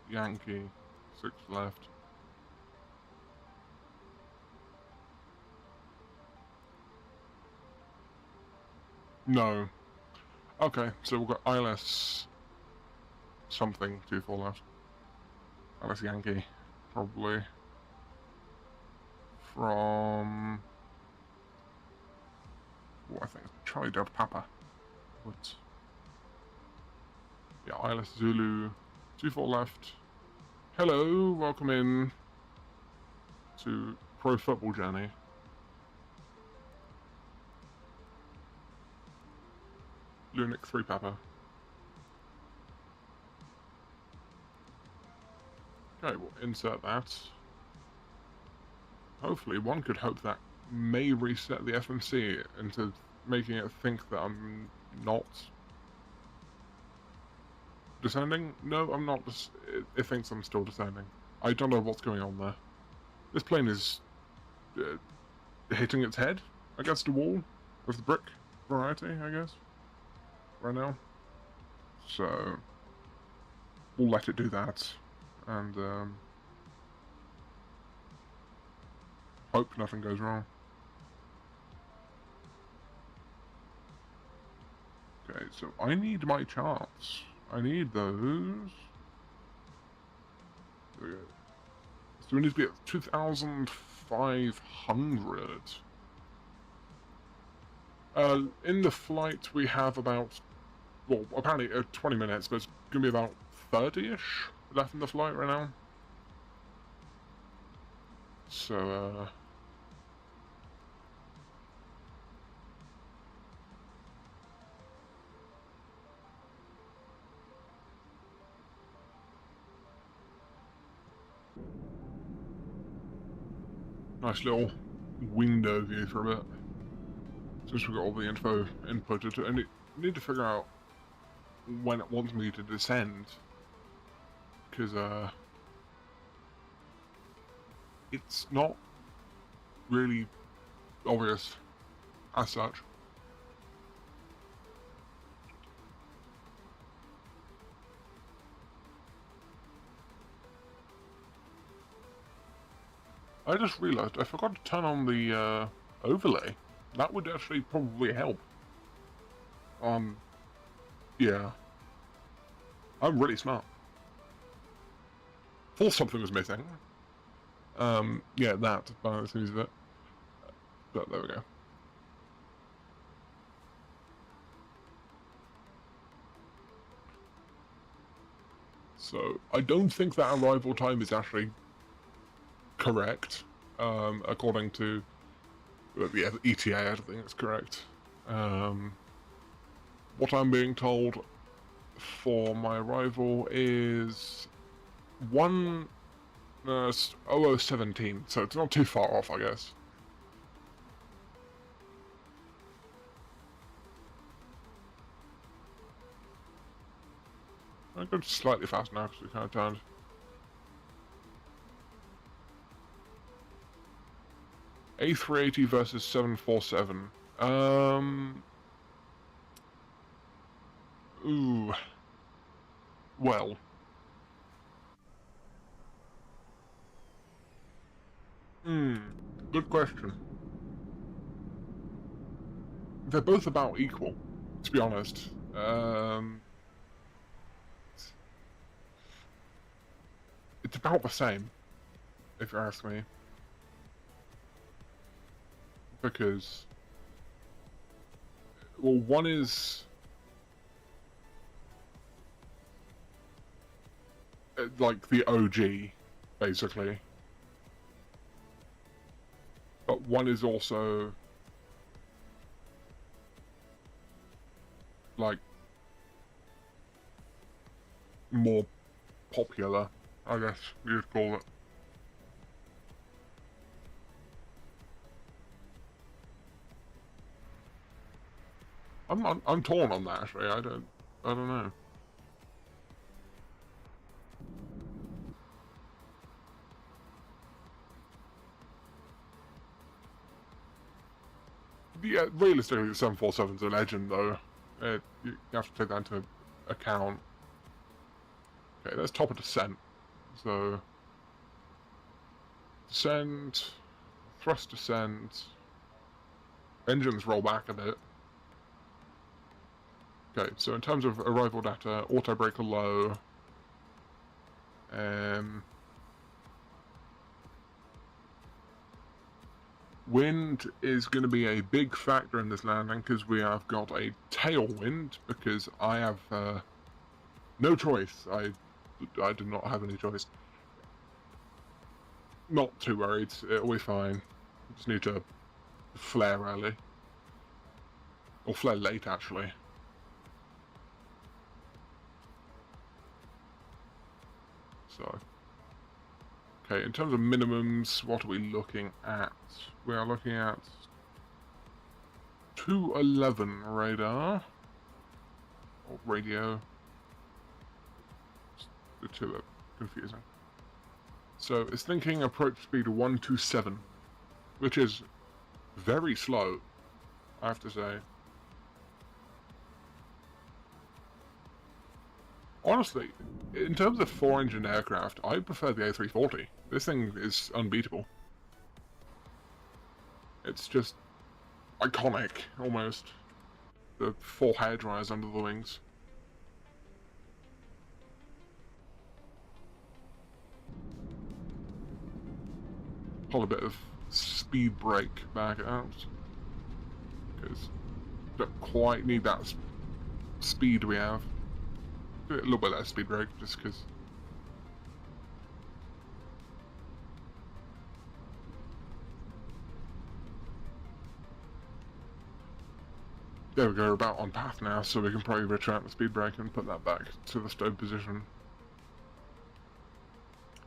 Yankee 6 left. No. Okay, so we've got ILS something 2-4 left. ILS Yankee, probably from what I think Charlie Delta Papa. What? Yeah, ILS Zulu 2-4 left. Hello, welcome in to Pro Football Journey. Lunik 3 Papa. Okay, we'll insert that. Hopefully, one could hope that may reset the FMC into making it think that I'm not descending. No, I'm not. It thinks I'm still descending. I don't know what's going on there. This plane is hitting its head against a wall of the brick variety, I guess, right now. So we'll let it do that, and hope nothing goes wrong. Okay, so I need my charts. I need those. There we go. So we need to be at 2,500. In the flight we have about, well, apparently 20 minutes, but it's going to be about 30-ish left in the flight right now. So, nice little window view for a bit. Since we've got all the info inputted, and I need to figure out when it wants me to descend. Because, it's not really obvious as such. I just realized I forgot to turn on the overlay. That would actually probably help. Yeah. I'm really smart. Thought something was missing. Yeah, that, by the seems of it. But there we go. So, I don't think that arrival time is actually correct, according to the ETA. I don't think it's correct. What I'm being told for my arrival is 1 No, it's 0017, so it's not too far off, I guess. I'm going slightly fast now because we kind of turned. A380 versus 747. Ooh. Well. Good question. They're both about equal, to be honest. It's about the same, if you ask me. Because, well, one is like the OG, basically. But one is also like more popular, I guess you'd call it. I'm torn on that actually. I don't know. Yeah, realistically, the 747's a legend, though. You have to take that into account. Okay, let's top a descent. So, descent, thrust descent, engines roll back a bit. Okay, so in terms of arrival data, auto brake low. Wind is going to be a big factor in this landing because we have got a tailwind because I have no choice. I do not have any choice. Not too worried. It'll be fine. Just need to flare early. Or flare late, actually. So. Okay, in terms of minimums, what are we looking at? We are looking at 211 radar. Or radio. The two are confusing. So it's thinking approach speed 127, which is very slow, I have to say. Honestly, in terms of 4-engine aircraft, I prefer the A340. This thing is unbeatable. It's just iconic, almost. The 4 hairdryers under the wings. Pull a bit of speed brake back out. Because don't quite need that speed we have. Do a little bit less speed brake, just because. There we go, we're about on path now, so we can probably retract the speed brake and put that back to the stowed position.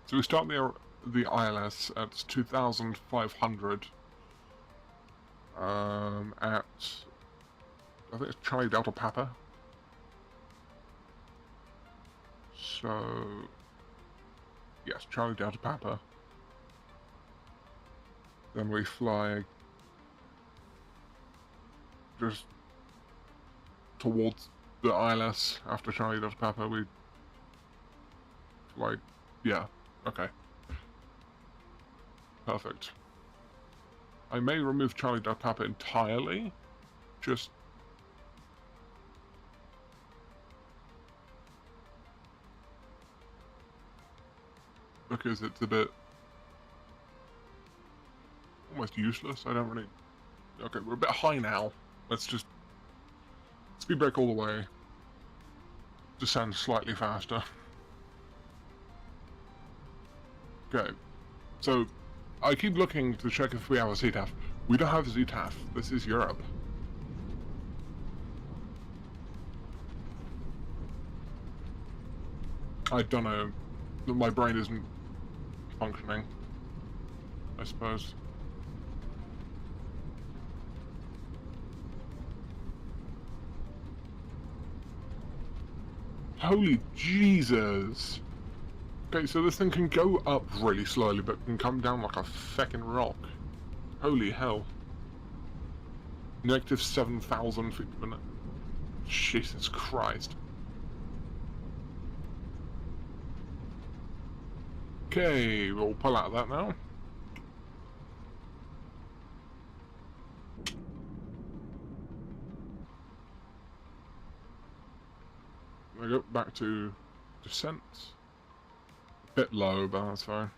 So we start the ILS at 2,500 at, I think it's Charlie Delta Papa. So, yes, Charlie Delta Papa. Then we fly just towards the ILS after Charlie Delta Papa. We fly, yeah, okay. Perfect. I may remove Charlie Delta Papa entirely, just because it's a bit almost useless. I don't really. Okay, we're a bit high now. Let's just speed brake all the way. Descend slightly faster. Okay, so I keep looking to check if we have a CTAF. We don't have a CTAF. This is Europe. I don't know. My brain isn't functioning, I suppose. Holy Jesus! Okay, so this thing can go up really slowly, but can come down like a feckin' rock. Holy hell. Negative 7,000 feet per minute. Jesus Christ. Okay, we'll pull out of that now. We go back to descent. A bit low, but that's fine.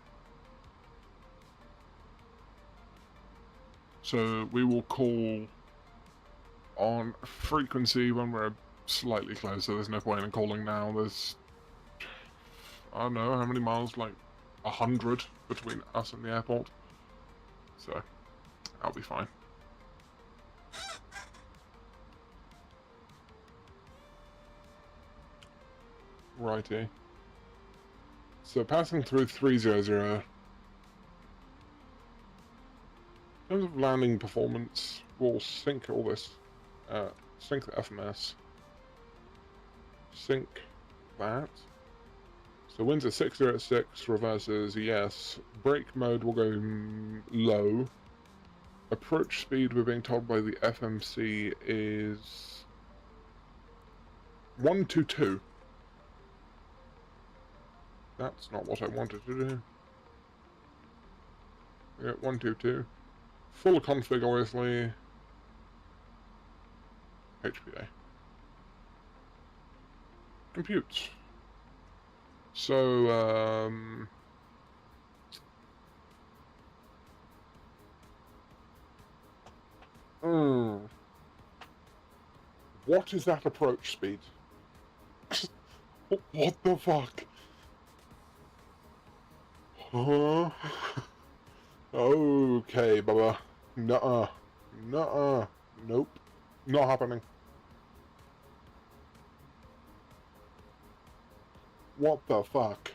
So we will call on frequency when we're slightly closer. There's no point in calling now. There's, I don't know, how many miles? Like 100 between us and the airport. So, I'll be fine. Righty. So passing through 300. In terms of landing performance, we'll sync all this. Sync the FMS. Sync that. So winds at 606, reverses, yes. Brake mode will go low. Approach speed, we're being told by the FMC, is 122. That's not what I wanted to do. Yeah, 122. Full config, obviously. HPA. Compute. So, what is that approach speed? What the fuck? Huh? Okay, Bubba. Nuh-uh. Nuh-uh. Nope. Not happening. What the fuck?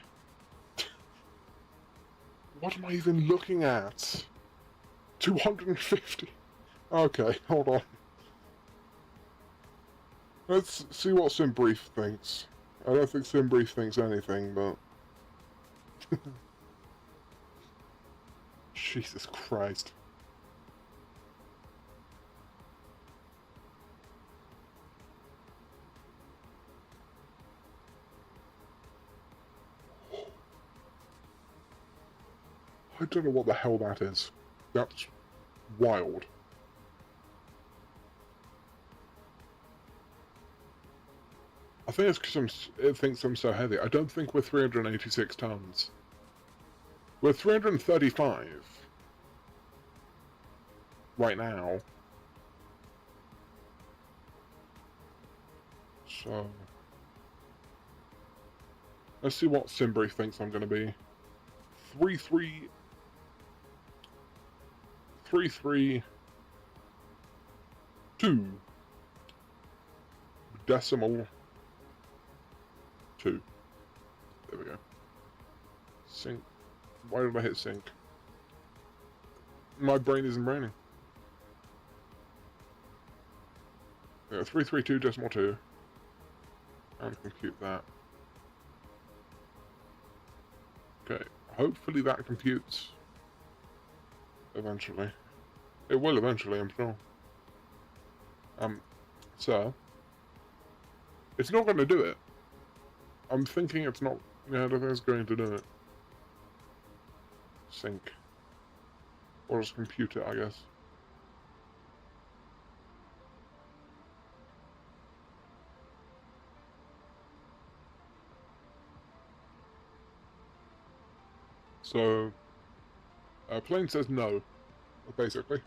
What am I even looking at? 250? Okay, hold on. Let's see what SimBrief thinks. I don't think SimBrief thinks anything, but... Jesus Christ. I don't know what the hell that is. That's wild. I think it's because it thinks I'm so heavy. I don't think we're 386 tons. We're 335 right now. So let's see what SimBrief thinks I'm going to be. 332 decimal 2. There we go. Sync. Why did I hit sync? My brain isn't braining. Yeah, 332 decimal 2. And compute that. Okay, hopefully that computes eventually. It will eventually, I'm sure. So it's not going to do it. I'm thinking it's not. Yeah, I don't think it's going to do it. Sync. Or just compute it, I guess. So, plane says no, basically.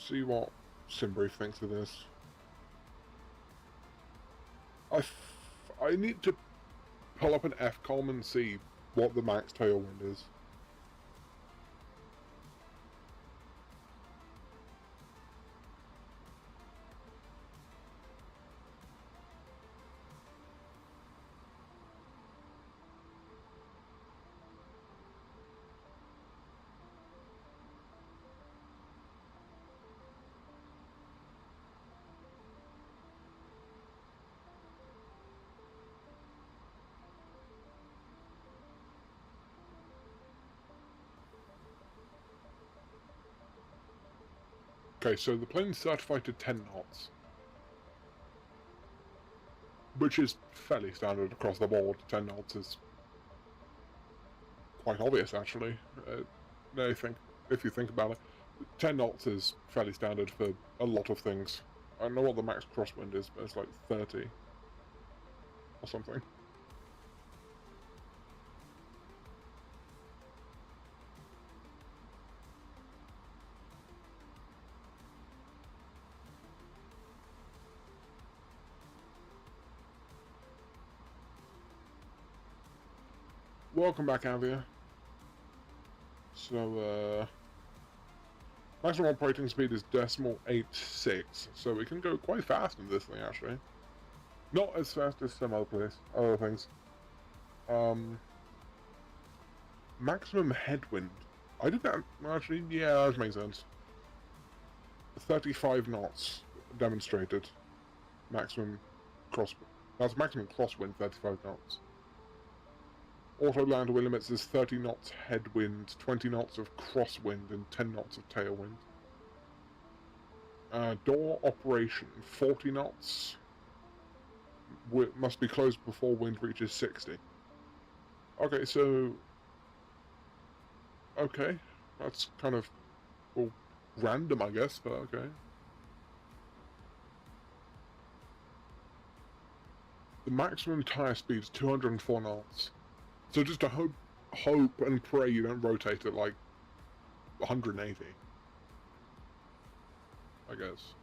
See what SimBrief thinks of this. I need to pull up an FCOM and see what the max tailwind is. Okay, so the plane's certified to 10 knots. Which is fairly standard across the board. 10 knots is quite obvious, actually. If you think about it. 10 knots is fairly standard for a lot of things. I don't know what the max crosswind is, but it's like 30 or something. Welcome back, Avia. So, maximum operating speed is 0.86, so we can go quite fast in this thing, actually. Not as fast as some other things. Maximum headwind. I did that, actually, yeah, that makes sense. 35 knots demonstrated. That's maximum crosswind, 35 knots. Auto land wind limits is 30 knots headwind, 20 knots of crosswind, and 10 knots of tailwind. Door operation, 40 knots. Must be closed before wind reaches 60. Okay, so... Okay, that's kind of, well, random, I guess, but okay. The maximum tire speed is 204 knots. So just to hope and pray you don't rotate at like 180. I guess.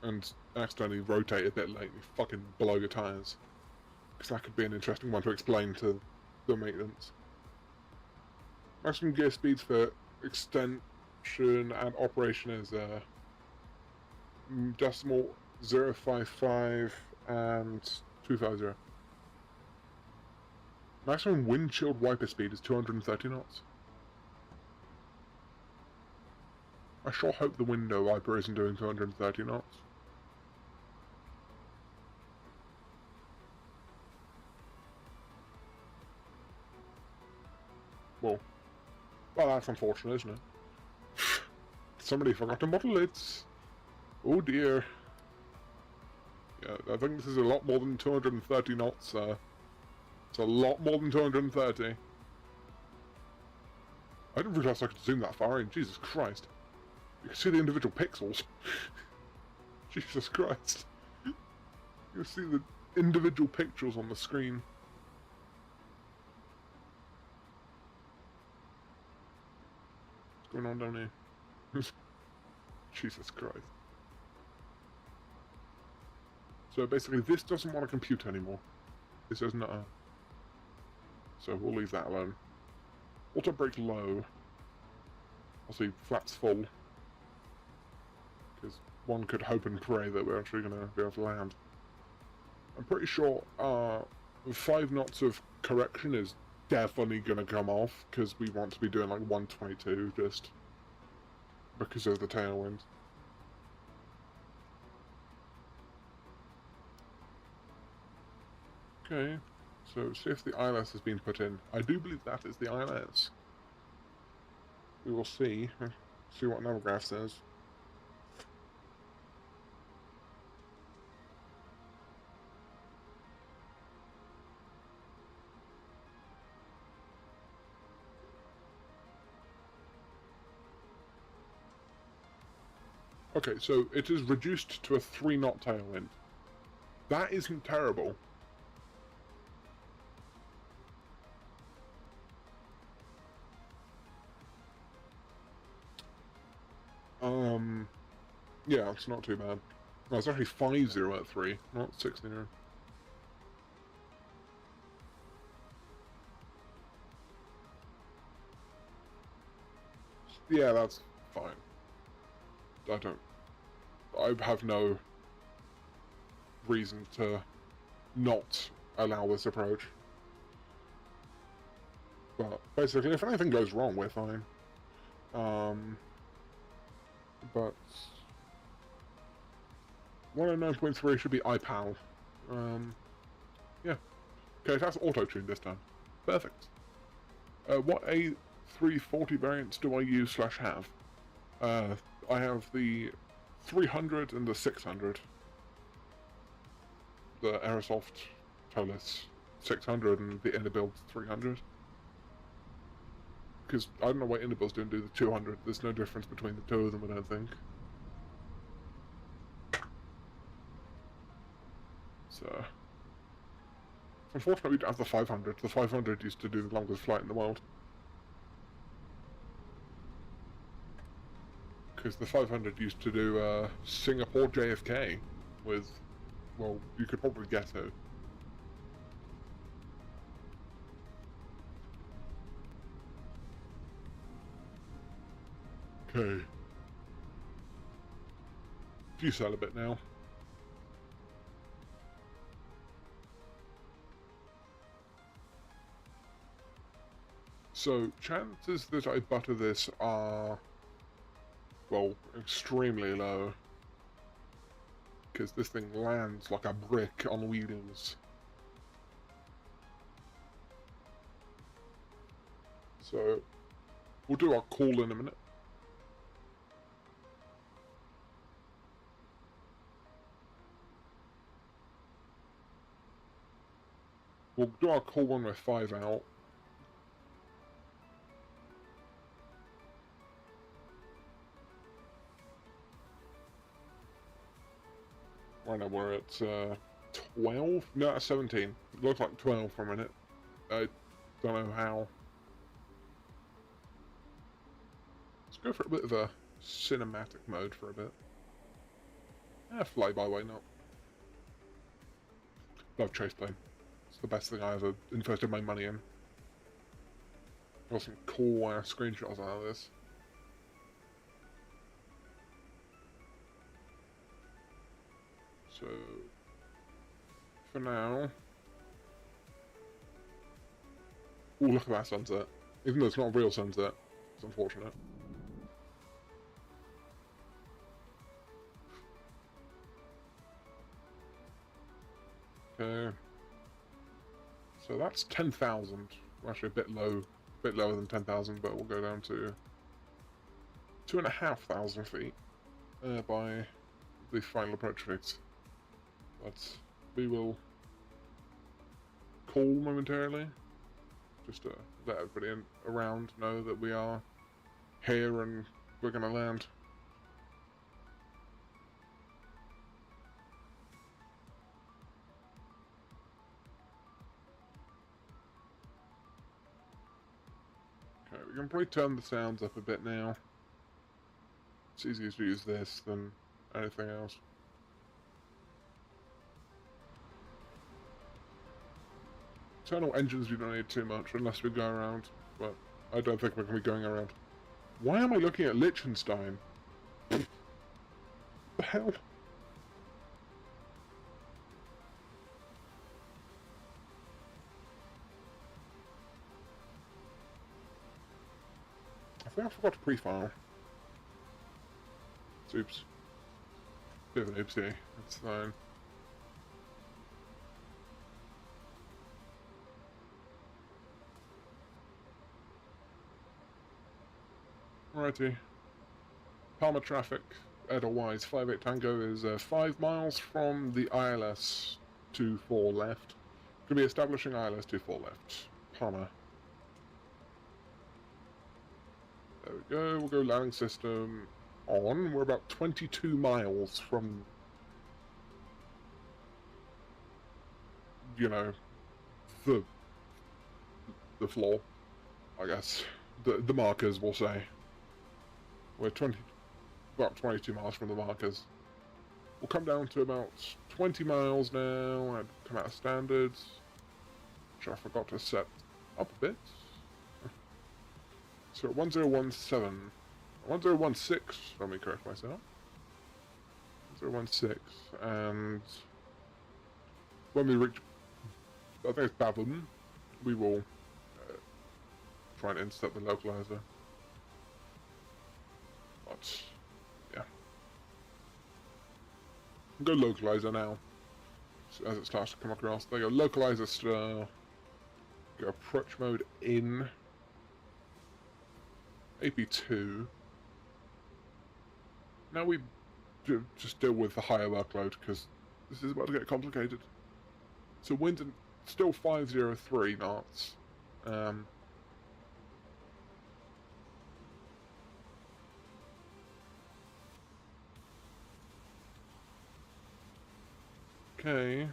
And accidentally rotate a bit late and fucking blow your tires. Because that could be an interesting one to explain to the maintenance. Maximum gear speeds for extension and operation is decimal 055 and 250. Maximum windshield wiper speed is 230 knots. I sure hope the window wiper isn't doing 230 knots. Well, that's unfortunate, isn't it? Somebody forgot to model it. Oh dear. Yeah, I think this is a lot more than 230 knots, It's a lot more than 230. I didn't realise I could zoom that far in, Jesus Christ. You can see the individual pixels. Jesus Christ. You can see the individual pixels on the screen. What's going on down here? Jesus Christ. So basically this doesn't want to compute anymore. It says no. So we'll leave that alone. Auto brake low. Obviously flaps full. Because one could hope and pray that we're actually going to be able to land. I'm pretty sure 5 knots of correction is definitely going to come off, because we want to be doing like 122 just because of the tailwind. Okay, so see if the ILS has been put in. I do believe that is the ILS. We will see what Navgraph says. Okay, so it is reduced to a 3-knot tailwind. That isn't terrible. Yeah, it's not too bad. No, it's actually 50 at 3, not 60. Yeah, that's fine. I have no reason to not allow this approach. But basically, if anything goes wrong, we're fine. But 109.3 should be iPal. Yeah. Okay, that's auto-tuned this time. Perfect. What A340 variants do I use/have? I have the 300 and the 600. The Aerosoft Tolis 600 and the Inibuilds 300. Because I don't know why Inibuilds didn't do the 200. There's no difference between the two of them, I don't think. So, unfortunately, we don't have the 500. The 500 used to do the longest flight in the world. Because the 500 used to do Singapore JFK with, well, you could probably guess who. Okay. You sell a bit now. So, chances that I butter this are, well, extremely low. Because this thing lands like a brick on wheels. So, we'll do our call in a minute. We'll do our call when we're 5 out. Right now we're at 12? No, 17. It looks like 12 for a minute. I don't know how. Let's go for a bit of a cinematic mode for a bit. Fly-by-way, not. Love chase plane. It's the best thing I ever invested my money in. Got some cool screenshots out of this. So, for now... Ooh, look at that sunset. Even though it's not a real sunset, it's unfortunate. Okay. So that's 10,000. Actually a bit low, a bit lower than 10,000, but we'll go down to 2,500 feet by the final approach fix. But we will call momentarily, just to let everybody around know that we are here and we're going to land. Okay, we can probably turn the sounds up a bit now. It's easier to use this than anything else. Internal engines you don't need too much unless we go around, but I don't think we're going to be going around. Why am I looking at Liechtenstein? What the hell? I think I forgot to pre-file. Oops. Bit of an oopsie. That's fine. Alrighty. Palmer traffic, Edelweiss 58 Tango is 5 miles from the ILS 24 left. Could be establishing ILS 24 left. Palmer. There we go. We'll go landing system on. We're about 22 miles from, you know, the floor, I guess. The markers, we'll say. We're about 22 miles from the markers. We'll come down to about 20 miles now and come out of standards, which I forgot to set up a bit. So 1017, 1016, let me correct myself. 1016, and when we reach, I think it's Bavum, we will try and insert the localizer. But, yeah. Go localizer now, as it starts to come across. There you go, localizer star. Go approach mode in. AP2. Now we just deal with the higher workload, because this is about to get complicated. So wind still 503 knots. Okay.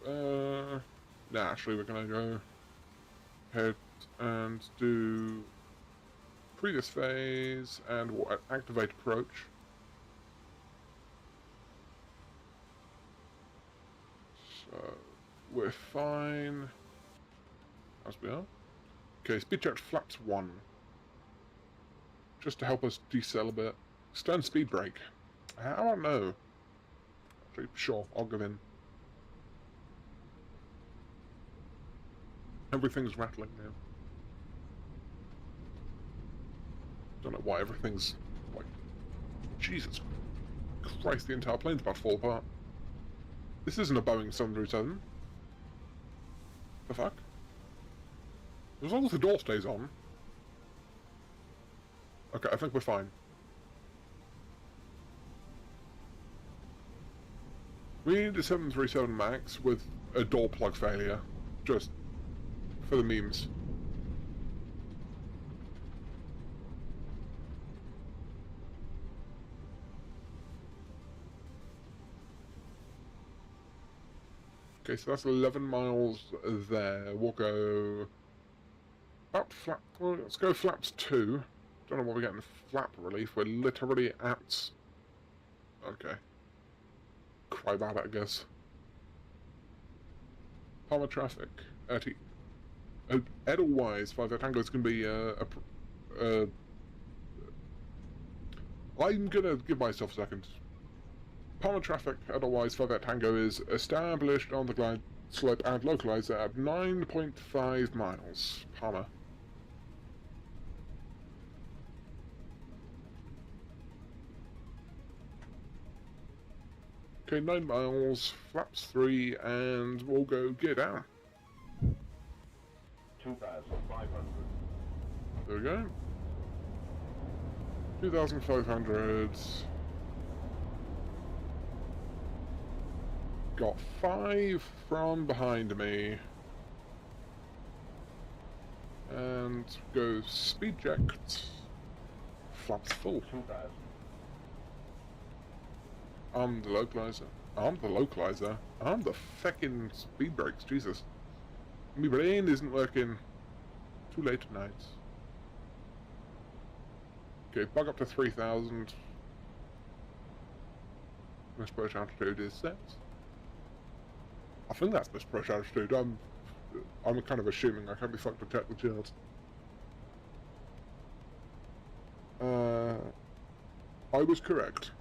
Nah, actually we're gonna go ahead and do previous phase and activate approach. So we're fine as we are. Okay, speed check flaps 1. Just to help us decel a bit. Stern speed brake. I don't know. Actually, sure, I'll give in. Everything's rattling now. Don't know why everything's like... Jesus Christ, the entire plane's about to fall apart. This isn't a Boeing 737. The fuck? As long as the door stays on. Okay, I think we're fine. We need a 737 MAX with a door plug failure. Just for the memes. Okay, so that's 11 miles there. We'll go... About flap... Well, let's go flaps 2. Don't know what we're getting flap relief. We're literally at... Okay. Cry about it, I guess. Palmer traffic. Edelweiss 5 Tango is going to be I'm going to give myself a second. Palmer traffic, Edelweiss 5 Tango is established on the glide slope and localized at 9.5 miles. Palmer. Okay, 9 miles, flaps 3, and we'll go gear down. 2,500. There we go. 2,500. Got 5 from behind me. And go speed checked. Flaps full. 2,000. I'm the localizer. I'm the localizer. I'm the feckin' speed brakes, Jesus. My brain isn't working. Too late tonight. Okay, bug up to 3,000. Misapproach altitude is set. I think that's misapproach altitude. I'm kind of assuming. I can't be fucked to check the charts. I was correct.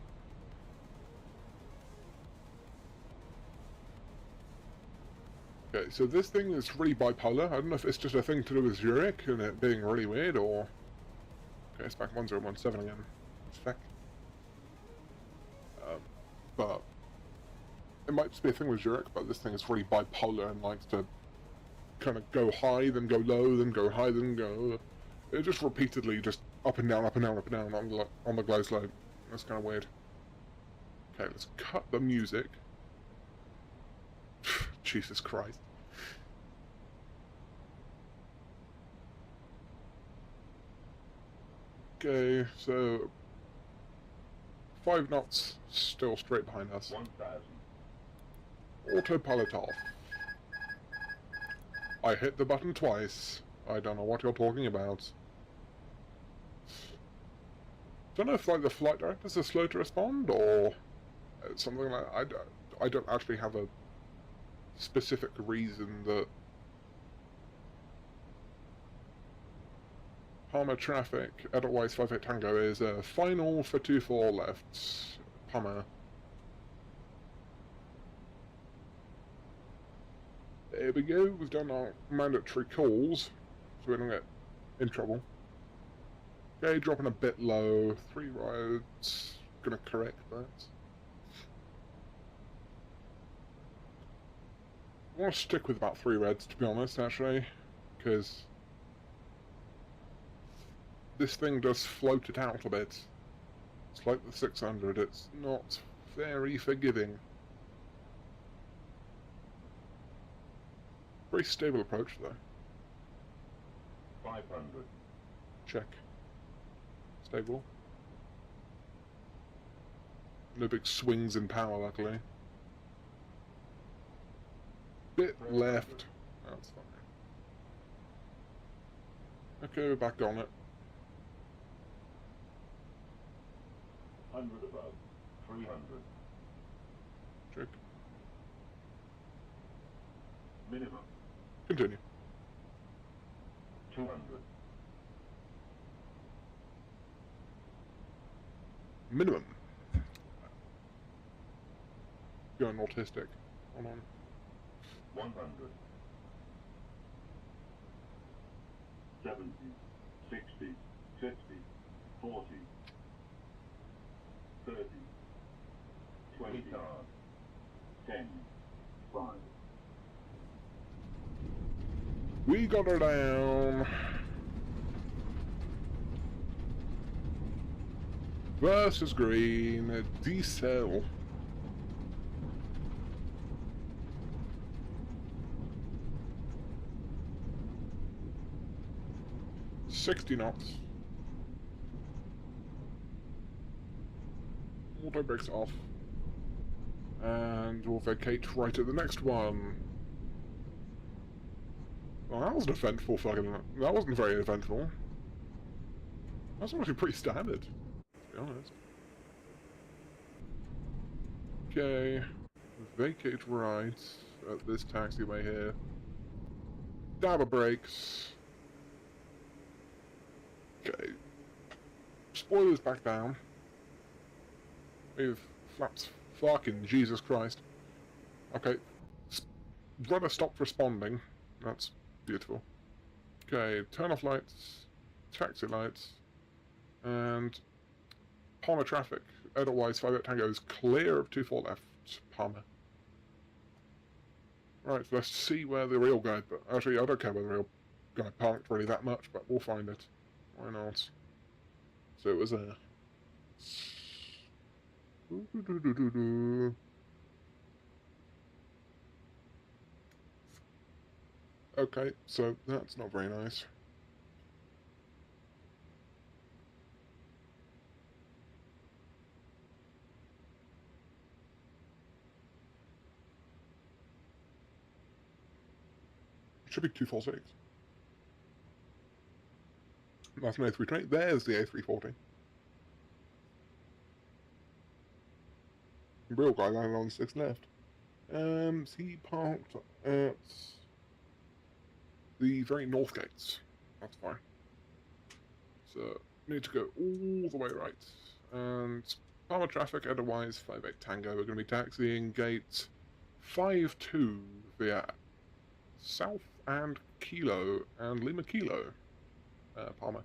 Okay, so this thing is really bipolar. I don't know if it's just a thing to do with Zurich and it being really weird, or... Okay, it's back 1017 again. Spec. But... It might just be a thing with Zurich, but this thing is really bipolar and likes to kind of go high, then go low, then go high, then go... It just repeatedly just up and down, up and down, up and down on the glide slope. That's kind of weird. Okay, let's cut the music. Jesus Christ. Okay, so 5 knots still straight behind us. 1,000. Autopilot off. I hit the button twice. I don't know what you're talking about. Don't know if like the flight directors are slow to respond or something like that. I don't actually have a specific reason that Palmer traffic, Edelweiss 58 Tango is final for 24 left. Palmer. There we go, we've done our mandatory calls, so we don't get in trouble. Okay, dropping a bit low, 3 roads, gonna correct that. I want to stick with about 3 reds, to be honest, actually, because this thing does float it out a bit. It's like the 600, it's not very forgiving. Very stable approach though. 500. Check. Stable. No big swings in power, luckily. Bit left. That's fine. Okay, we're back on it. 100 above. 300. Check. Minimum. Continue. 200. Minimum. Going autistic. Hold on. 100. 70. 60. 50. 40. 30. 20 cars. 10. 5. We got her down. Versus green, a diesel. $60 knots. Auto brakes off. And we'll vacate right at the next one. Well, that wasn't eventful fucking... That wasn't very eventful. That's actually pretty standard, to be honest. Okay. Vacate right at this taxiway here. Dab of brakes. Okay. Spoilers back down. We've flapped fucking Jesus Christ. Okay. Rudder stopped responding. That's beautiful. Okay, turn off lights, taxi lights, and Palmer traffic. Edelweiss 58 Tango is clear of 24 left, Palmer. Right, let's see where the real guy... But actually, I don't care where the real guy parked really that much, but we'll find it. Why not? So it was a... Okay, so that's not very nice. It should be 246. That's an A320. There's the A340. Real guy landed on 6 left. He parked at the very north gates. That's fine. So, need to go all the way right. And Palmer traffic, Edelweiss 58 Tango. We're going to be taxiing gate 52 via South and Kilo and Lima Kilo. Palmer.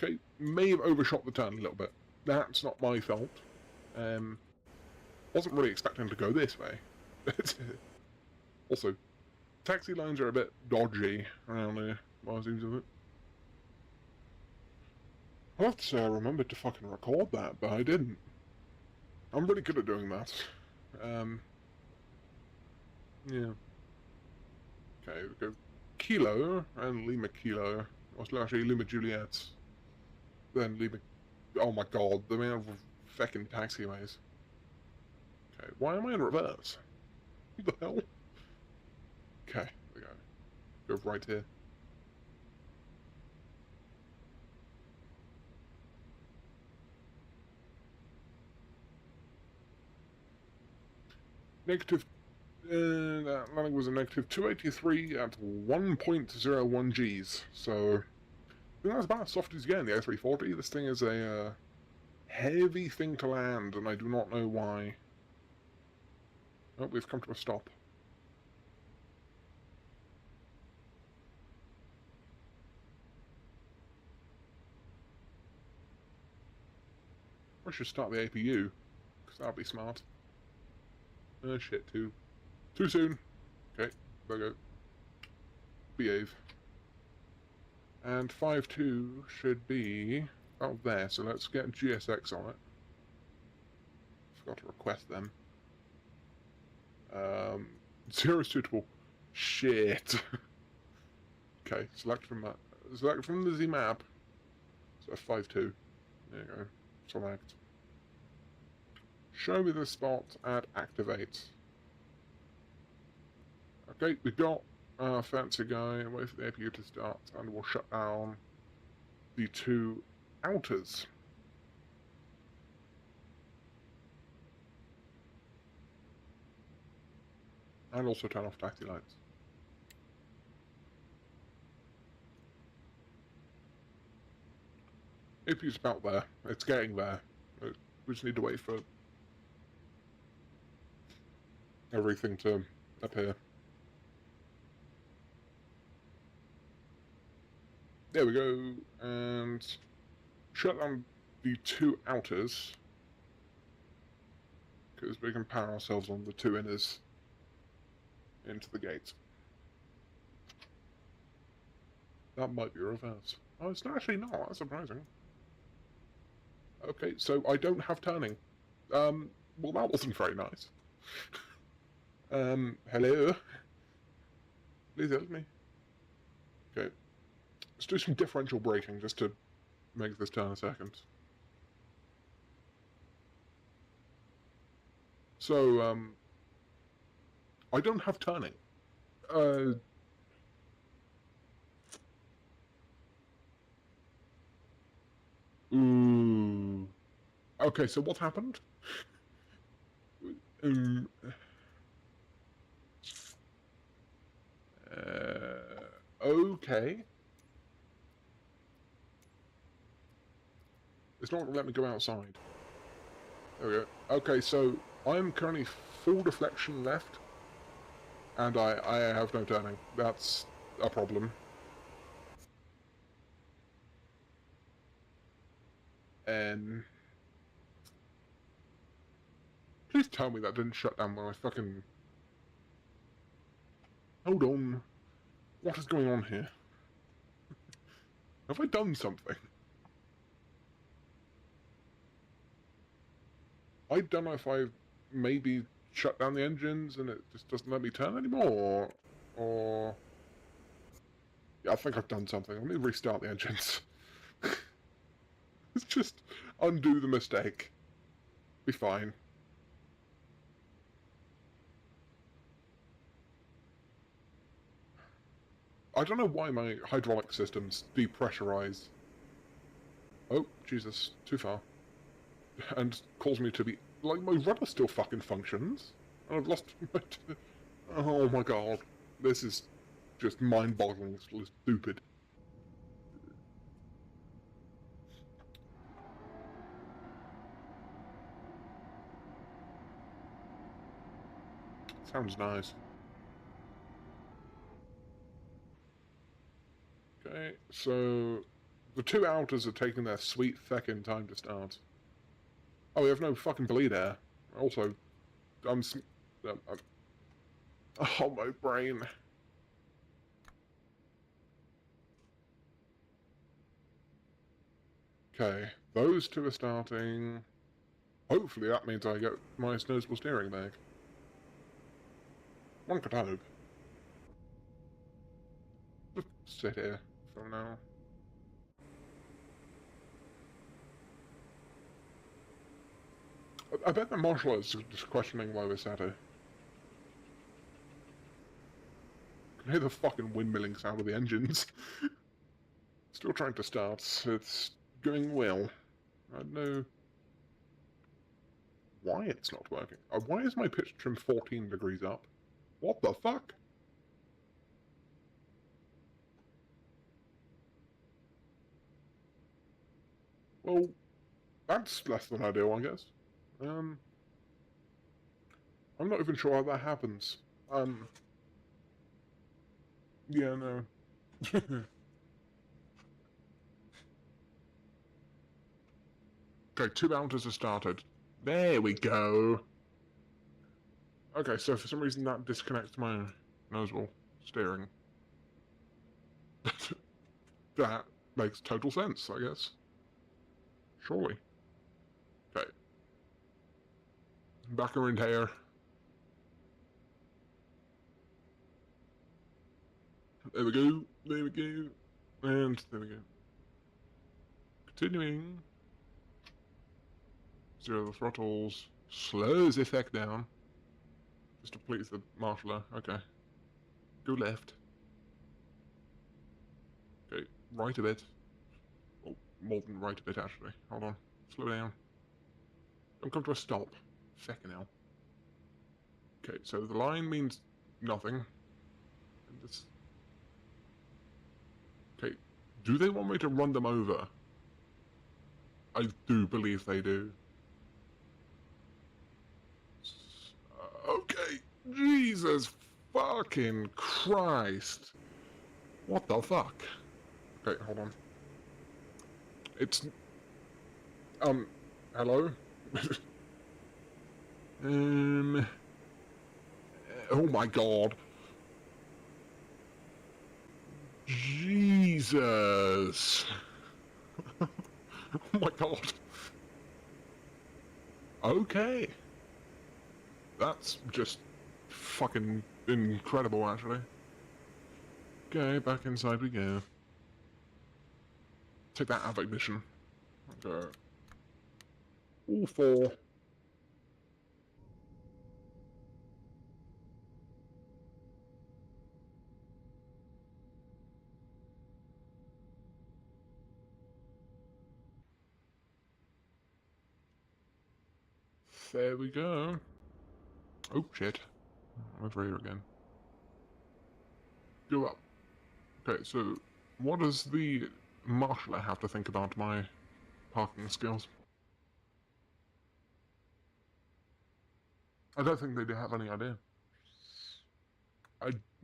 Okay, may have overshot the turn a little bit. That's not my fault. Wasn't really expecting to go this way. Also, taxi lines are a bit dodgy around here, by the seems of it. I have to say I remembered to fucking record that, but I didn't. I'm really good at doing that. Yeah. Okay, we go Kilo and Lima Kilo. Or actually Lima Juliet. Then Lima... Oh my god, the amount of feckin' taxiways. Okay, why am I in reverse? What the hell? Okay, there we go. Go right here. Negative... that landing was a negative 283 at 1.01 Gs, so... I think that's about as soft as you get in the A340. This thing is a heavy thing to land, and I do not know why. Oh, we've come to a stop. I should start the APU, because that'll be smart. Oh shit, too soon. Okay, there we go. Behave. And 5-2 should be about there, so let's get GSX on it. Forgot to request them. Zero suitable. Shit. Okay, select from the Z map. So 5-2. There you go. Select. Show me the spot and activate. Okay, we've got our fancy guy. Wait for the APU to start, and we'll shut down the two outers. And also turn off taxi lights. APU's about there. It's getting there. We just need to wait for everything to appear. There we go, and shut down the two outers, because we can power ourselves on the two inners into the gate. That might be reverse. Oh, it's actually not. That's surprising. Okay, so I don't have turning. Well, that wasn't very nice. Hello? Please help me. Okay. Let's do some differential braking just to make this turn a second. So, I don't have turning. Ooh. Okay, so what happened? Okay. It's not going to let me go outside. There we go. Okay, so I'm currently full deflection left, and I have no turning. That's a problem. And please tell me that didn't shut down my fucking... Hold on. What is going on here? Have I done something? I don't know if I've maybe shut down the engines and it just doesn't let me turn anymore, or... Yeah, I think I've done something. Let me restart the engines. Let's just undo the mistake. Be fine. I don't know why my hydraulic systems depressurize. Oh, Jesus, too far. And cause me to be... Like, my rudder still fucking functions. And I've lost my... Oh my god. This is just mind-boggling. It's stupid. Sounds nice. Okay, so... The two outers are taking their sweet feckin' time to start. Oh, we have no fucking bleed air. Also, oh, my brain. Okay, those two are starting. Hopefully that means I get my noticeable steering back. One could hope. Just sit here for now. I bet the marshal is just questioning why we're sat here. I can hear the fucking windmilling sound of the engines. Still trying to start. It's going well. I don't know why it's not working. Why is my pitch trim 14 degrees up? What the fuck? Well, that's less than ideal, I guess. I'm not even sure how that happens. Yeah, no. Okay, two outers are started. There we go. Okay, so for some reason that disconnects my nozzle steering. That makes total sense, I guess. Surely. Okay. Back around here. There we go. There we go. And there we go. Continuing. Zero the throttles. Slows the effect down. Just to please the marshaller. Okay. Go left. Okay. Right a bit. Oh, more than right a bit actually. Hold on. Slow down. Don't come to a stop. Second now. Okay, so the line means nothing. And this... Okay, do they want me to run them over? I do believe they do. Okay, Jesus fucking Christ. What the fuck? Okay, hold on. It's... hello? Oh my god. Jesus. Oh my god. Okay. That's just fucking incredible, actually. Okay, back inside we go. Take that out of ignition. Okay. All four. There we go. Oh shit. I'm over here again. Go up. Okay, so what does the marshaller have to think about my parking skills? I don't think they do have any idea.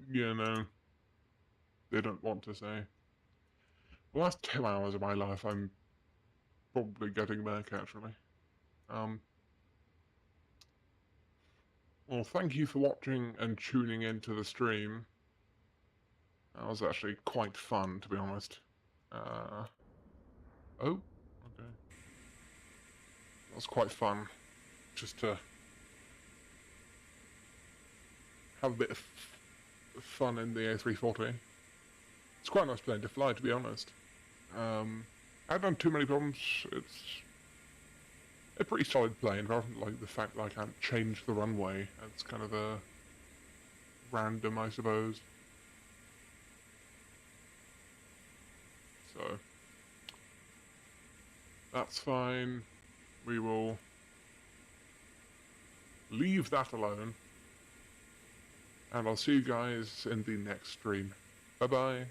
No, they don't want to say. The last 2 hours of my life, I'm probably getting back, actually. Well, thank you for watching and tuning into the stream. That was actually quite fun, to be honest. Oh, okay. That was quite fun, just to have a bit of fun in the A340. It's quite a nice plane to fly, to be honest. I haven't done too many problems. It's a pretty solid plane, rather than like the fact that I can't change the runway. That's kind of a random, I suppose. So that's fine. We will leave that alone. And I'll see you guys in the next stream. Bye bye.